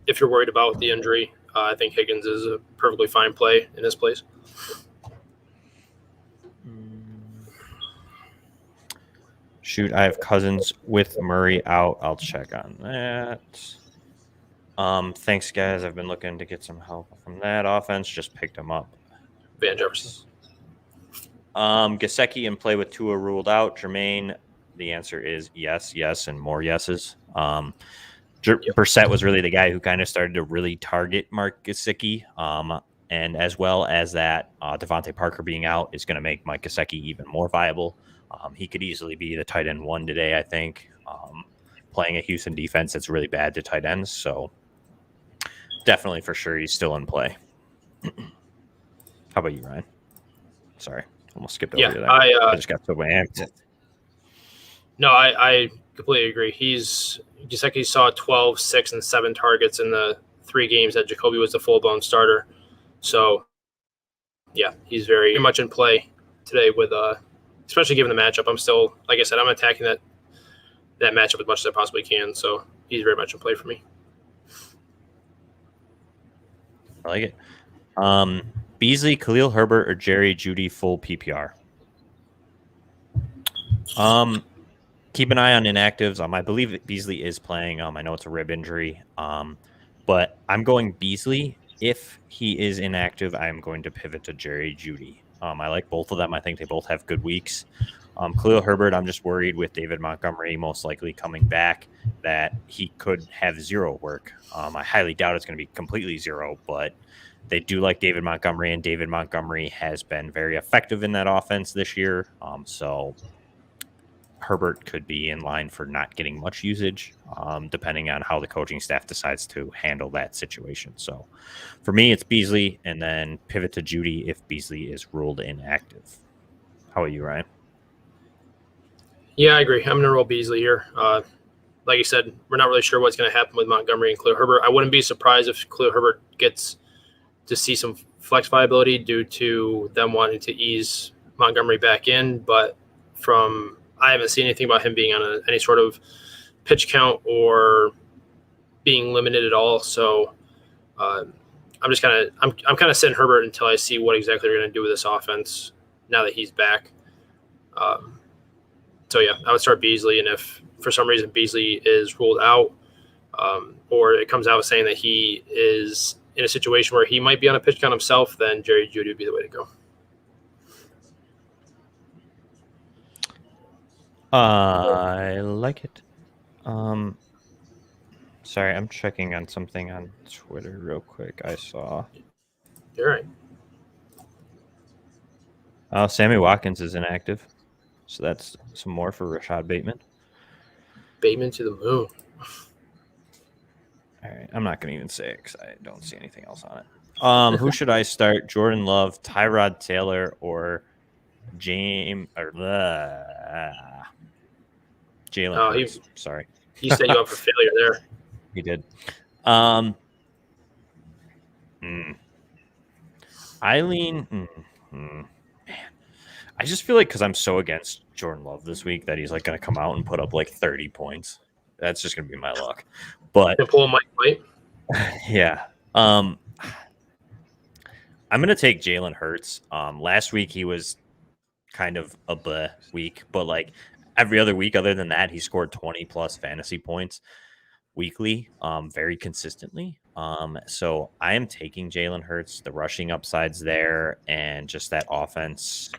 if you're worried about the injury, I think Higgins is a perfectly fine play in his place. Shoot, I have Cousins with Murray out. I'll check on that. Thanks, guys. I've been looking to get some help from that offense. Just picked him up. Van Jefferson. Gesicki and play with Tua ruled out. Jermaine, the answer is yes, and more yeses. Brissett was really the guy who kind of started to really target Mark Gesicki. And as well as that, Devontae Parker being out is going to make Mike Gesicki even more viable. He could easily be the tight end one today, I think. Playing a Houston defense that's really bad to tight ends. So definitely for sure he's still in play. How about you, Ryan? Sorry. Almost skipped over that. I just got so amped. No, I completely agree. Gesicki saw 12, 6, and 7 targets in the 3 games that Jacoby was the full-blown starter. So, yeah, he's very much in play today with especially given the matchup. I'm still, like I said, I'm attacking that matchup as much as I possibly can. So he's very much in play for me. I like it. Beasley, Khalil, Herbert, or Jerry, Judy, full PPR. Keep an eye on inactives. I believe Beasley is playing. I know it's a rib injury. But I'm going Beasley. If he is inactive, I'm going to pivot to Jerry, Judy. I like both of them. I think they both have good weeks. Khalil Herbert, I'm just worried with David Montgomery most likely coming back that he could have zero work. I highly doubt it's going to be completely zero, but they do like David Montgomery, and David Montgomery has been very effective in that offense this year. So Herbert could be in line for not getting much usage, depending on how the coaching staff decides to handle that situation. So for me, it's Beasley, and then pivot to Judy if Beasley is ruled inactive. How about you, Ryan? Yeah, I agree. I'm going to roll Beasley here. Like you said, we're not really sure what's going to happen with Montgomery and Khalil Herbert. I wouldn't be surprised if Khalil Herbert gets to see some flex viability due to them wanting to ease Montgomery back in. But I haven't seen anything about him being on any sort of pitch count or being limited at all. So I'm kind of sitting Herbert until I see what exactly they're going to do with this offense now that he's back. So yeah, I would start Beasley, and if for some reason Beasley is ruled out, or it comes out saying that he is in a situation where he might be on a pitch count himself, then Jerry Judy would be the way to go. I like it. Sorry, I'm checking on something on Twitter real quick. I saw. You're right. Sammy Watkins is inactive, so that's some more for Rashad Bateman. Bateman to the moon. All right, I'm not going to even say it because I don't see anything else on it. Who should I start? Jordan Love, Tyrod Taylor, or Jalen Hurts? Sorry, he set you up for failure there. He did. Eileen. Man, I just feel like because I'm so against Jordan Love this week that he's like going to come out and put up like 30 points. That's just going to be my luck. But pull Mike White. Yeah. I'm going to take Jalen Hurts. Last week he was kind of a bleh week, but like every other week other than that, he scored 20 plus fantasy points weekly, very consistently. So I am taking Jalen Hurts. The rushing upside's there, and just that offense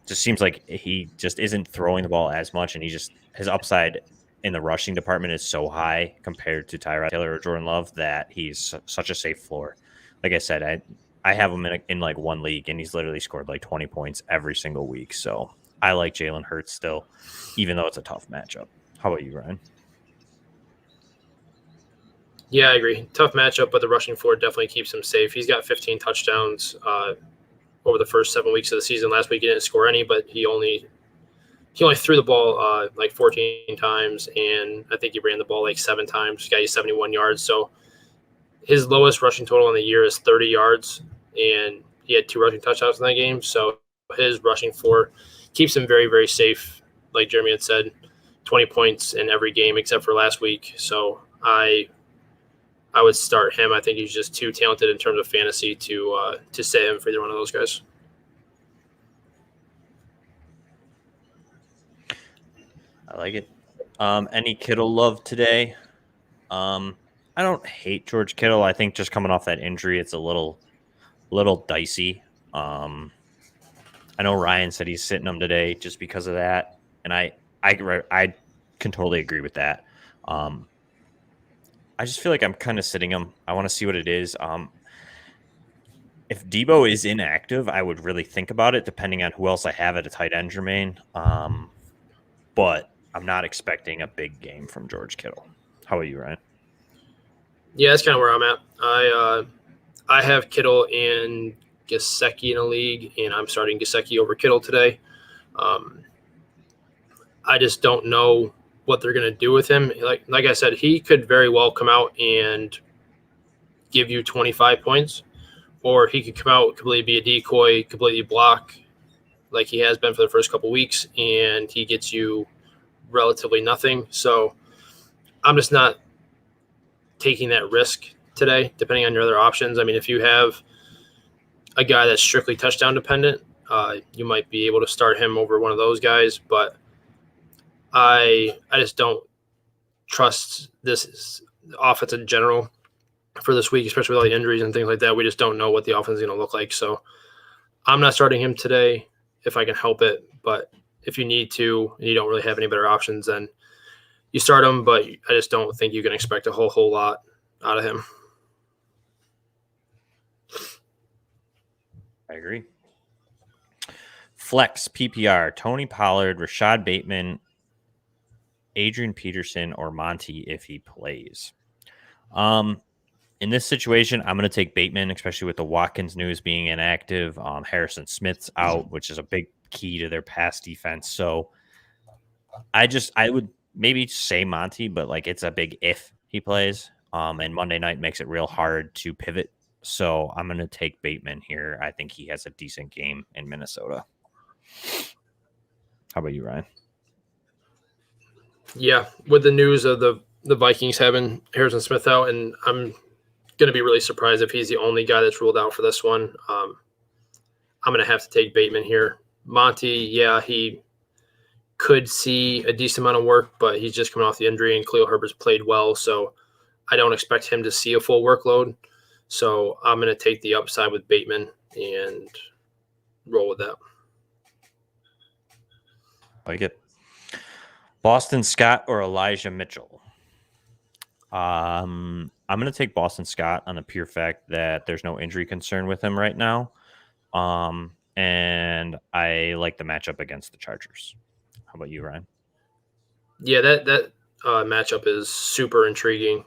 just seems like he just isn't throwing the ball as much, and his upside in the rushing department is so high compared to Tyrod Taylor or Jordan Love that he's such a safe floor. Like I said, I have him in like one league, and he's literally scored like 20 points every single week. So I like Jalen Hurts still, even though it's a tough matchup. How about you, Ryan? Yeah, I agree. Tough matchup, but the rushing floor definitely keeps him safe. He's got 15 touchdowns over the first 7 weeks of the season. Last week he didn't score any, but he only threw the ball like 14 times, and I think he ran the ball like 7 times. He got you 71 yards. So his lowest rushing total in the year is 30 yards, and he had 2 rushing touchdowns in that game. So his rushing floor keeps him very, very safe. Like Jeremy had said, 20 points in every game except for last week. So I would start him. I think he's just too talented in terms of fantasy to sit him for either one of those guys. I like it. Any Kittle love today? I don't hate George Kittle. I think just coming off that injury, it's a little dicey. I know Ryan said he's sitting him today just because of that, and I can totally agree with that. I just feel like I'm kind of sitting him. I want to see what it is. If Debo is inactive, I would really think about it, depending on who else I have at a tight end, Jermaine. But I'm not expecting a big game from George Kittle. How about you, Ryan? Yeah, that's kind of where I'm at. I have Kittle and Gesicki in a league, and I'm starting Gesicki over Kittle today. I just don't know what they're going to do with him. Like I said, he could very well come out and give you 25 points, or he could come out, completely be a decoy, completely block like he has been for the first couple weeks, and he gets you relatively nothing. So I'm just not taking that risk today, depending on your other options. I mean, if you have a guy that's strictly touchdown dependent, you might be able to start him over one of those guys, but I just don't trust this offense in general for this week, especially with all the injuries and things like that. We just don't know what the offense is going to look like. So I'm not starting him today if I can help it. But if you need to and you don't really have any better options, then you start him. But I just don't think you can expect a whole lot out of him. I agree. Flex, PPR, Tony Pollard, Rashad Bateman, Adrian Peterson, or Monty if he plays. In this situation, I'm going to take Bateman, especially with the Watkins news being inactive. Harrison Smith's out, which is a big key to their pass defense. So I would maybe say Monty, but like it's a big if he plays. And Monday night makes it real hard to pivot. So I'm going to take Bateman here. I think he has a decent game in Minnesota. How about you, Ryan? Yeah, with the news of the Vikings having Harrison Smith out, and I'm going to be really surprised if he's the only guy that's ruled out for this one. I'm going to have to take Bateman here. Monty, yeah, he could see a decent amount of work, but he's just coming off the injury, and Khalil Herbert's played well, so I don't expect him to see a full workload. So I'm going to take the upside with Bateman and roll with that. Like it. Boston Scott or Elijah Mitchell? I'm going to take Boston Scott on the pure fact that there's no injury concern with him right now. And and I like the matchup against the Chargers. How about you, Ryan? Yeah, that matchup is super intriguing.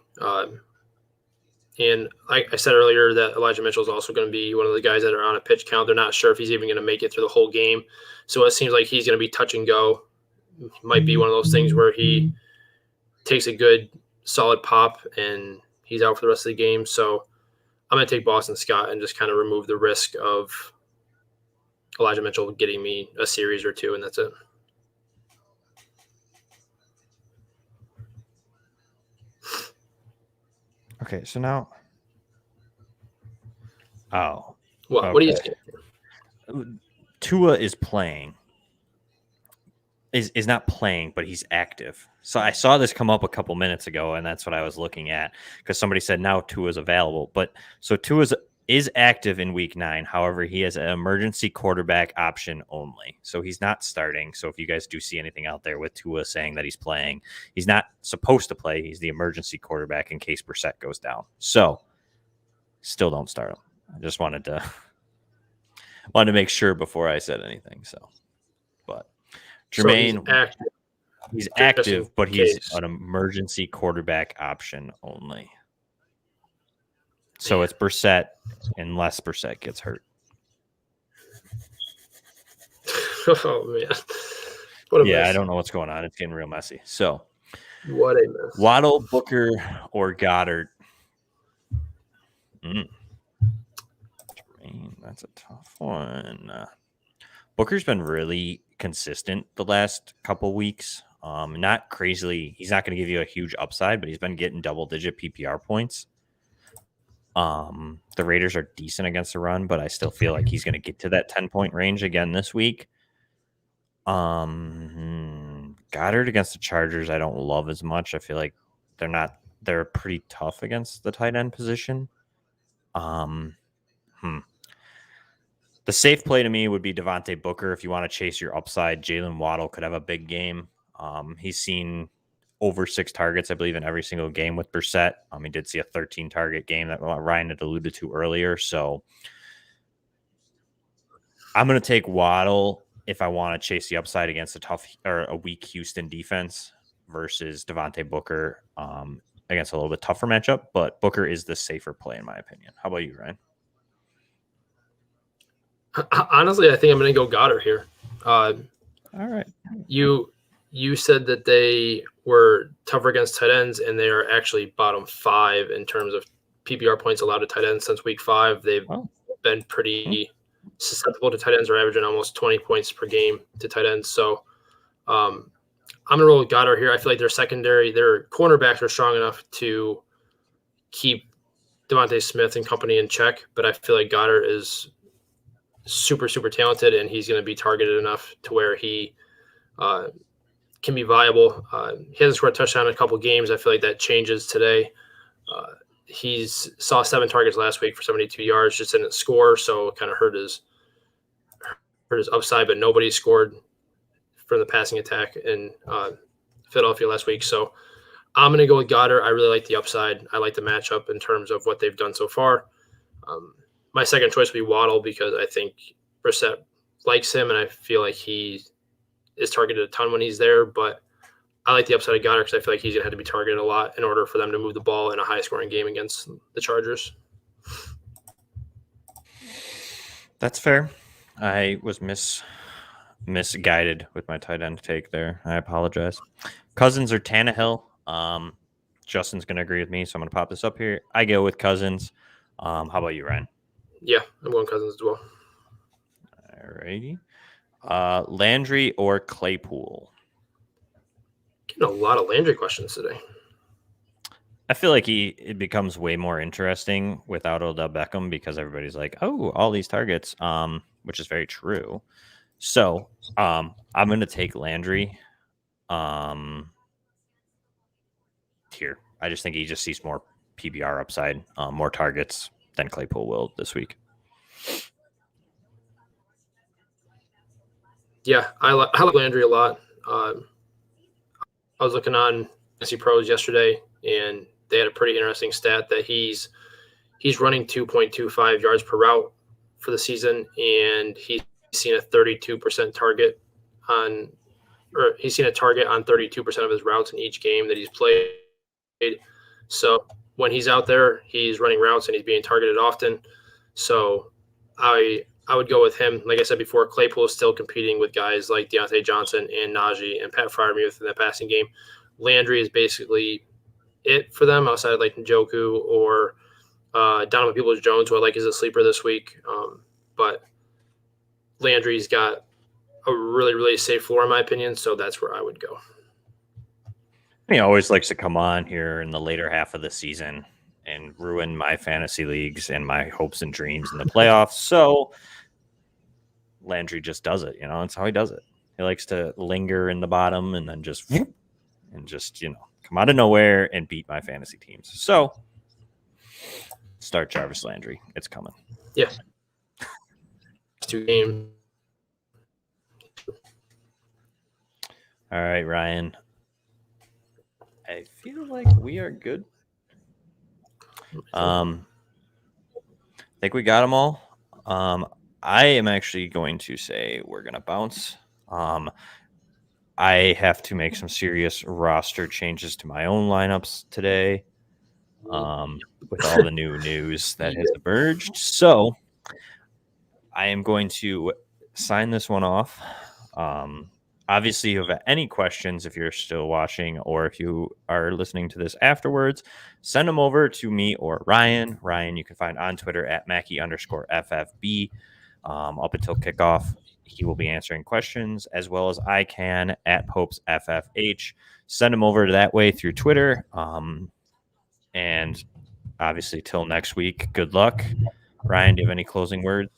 And like I said earlier, that Elijah Mitchell is also going to be one of the guys that are on a pitch count. They're not sure if he's even going to make it through the whole game. So it seems like he's going to be touch and go. Might be one of those things where he takes a good, solid pop and he's out for the rest of the game. So I'm going to take Boston Scott and just kind of remove the risk of Elijah Mitchell getting me a series or two, and that's it. Okay, so now. Oh. What? Okay. What do you think? Tua is playing. Is not playing, but he's active. So I saw this come up a couple minutes ago, and that's what I was looking at because somebody said now Tua's available. But so Tua is active in week 9. However, he has an emergency quarterback option only. So he's not starting. So if you guys do see anything out there with Tua saying that he's playing, he's not supposed to play. He's the emergency quarterback in case Brissett goes down. So still don't start him. I just wanted to make sure before I said anything. So, but Jermaine, so he's active, but he's an emergency quarterback option only. So it's Brissett unless Brissett gets hurt. Oh, man. What a mess. I don't know what's going on. It's getting real messy. So what a mess. Waddle, Booker, or Goddard? That's a tough one. Booker's been really consistent the last couple weeks. Not crazily. He's not going to give you a huge upside, but he's been getting double-digit PPR points. The Raiders are decent against the run, but I still feel like he's going to get to that 10-point range again this week. Goddard against the Chargers, I don't love as much. I feel like they're pretty tough against the tight end position. The safe play to me would be Javonte Booker. If you want to chase your upside, Jalen Waddle could have a big game. He's seen over 6 targets, I believe, in every single game with Brissett. He did see a 13-target game that Ryan had alluded to earlier. So I'm going to take Waddle if I want to chase the upside against a weak Houston defense versus Javonte Booker against a little bit tougher matchup. But Booker is the safer play, in my opinion. How about you, Ryan? Honestly, I think I'm going to go Goddard here. All right. You said that they were tougher against tight ends, and they are actually bottom 5 in terms of PPR points allowed to tight ends since week 5. They've been pretty susceptible to tight ends. They're averaging almost 20 points per game to tight ends. So I'm going to roll with Goddard here. I feel like their secondary, their cornerbacks are strong enough to keep Devontae Smith and company in check, but I feel like Goddard is super, super talented, and he's going to be targeted enough to where he can be viable. He hasn't scored a touchdown in a couple games. I feel like that changes today. He's saw 7 targets last week for 72 yards, just didn't score, so it kind of hurt his upside, but nobody scored from the passing attack in Philadelphia last week. So I'm going to go with Goddard. I really like the upside. I like the matchup in terms of what they've done so far. My second choice would be Waddle because I think Brissett likes him, and I feel like he is targeted a ton when he's there. But I like the upside of Goddard because I feel like he's going to have to be targeted a lot in order for them to move the ball in a high-scoring game against the Chargers. That's fair. I was misguided with my tight end take there. I apologize. Cousins or Tannehill? Justin's going to agree with me, so I'm going to pop this up here. I go with Cousins. How about you, Ryan? Yeah, I'm going Cousins as well. All righty. Landry or Claypool? Getting a lot of Landry questions today. I feel like it becomes way more interesting without Odell Beckham because everybody's like, oh, all these targets, which is very true. So I'm going to take Landry here. I just think he just sees more PBR upside, more targets than Claypool will this week. Yeah, I like Landry a lot. I was looking on SC Pros yesterday, and they had a pretty interesting stat that he's running 2.25 yards per route for the season, and he's seen a 32% target he's seen a target on 32% of his routes in each game that he's played. So when he's out there, he's running routes and he's being targeted often. So I would go with him. Like I said before, Claypool is still competing with guys like Deontay Johnson and Najee and Pat Freiermuth in that passing game. Landry is basically it for them outside of like Njoku or Donovan Peoples-Jones, who I like as a sleeper this week. But Landry's got a really, really safe floor, in my opinion, so that's where I would go. He always likes to come on here in the later half of the season and ruin my fantasy leagues and my hopes and dreams in the playoffs. So Landry just does it. That's how he does it. He likes to linger in the bottom and then just come out of nowhere and beat my fantasy teams. So start Jarvis Landry. It's coming. Yeah. 2 games. All right, Ryan. I feel like we are good. I think we got them all. I am actually going to say we're going to bounce. I have to make some serious roster changes to my own lineups today with all the new news that has emerged. So I am going to sign this one off. Obviously, if you have any questions, if you're still watching or if you are listening to this afterwards, send them over to me or Ryan. Ryan, you can find on Twitter at Mackey_FFB. Up until kickoff, he will be answering questions as well as I can at PopesFFH. Send them over that way through Twitter. And obviously, till next week, good luck. Ryan, do you have any closing words?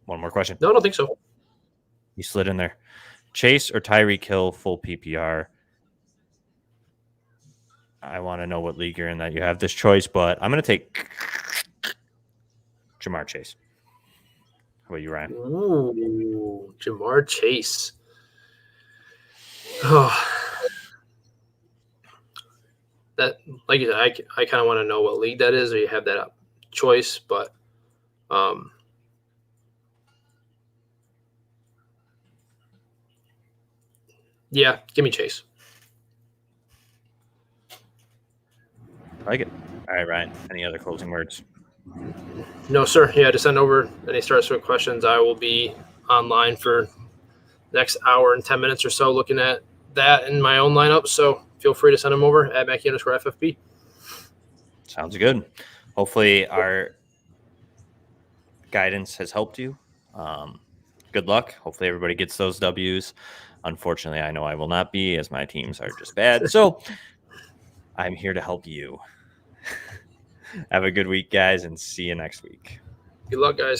One more question. No, I don't think so. You slid in there. Chase or Tyreek Hill, full PPR. I want to know what league you're in that you have this choice, but I'm going to take Jamar Chase. How about you, Ryan? Ooh, Jamar Chase. Oh, that, like you said, I kind of want to know what league that is, or you have that choice, but yeah, give me Chase. I like it. All right, Ryan. Any other closing words? No, sir. Yeah, to send over any starts with questions. I will be online for the next hour and 10 minutes or so looking at that in my own lineup. So feel free to send them over at Mackey_FFB. Sounds good. Hopefully our guidance has helped you. Good luck. Hopefully everybody gets those W's. Unfortunately, I know I will not be, as my teams are just bad. So I'm here to help you. Have a good week, guys, and see you next week. Good luck, guys.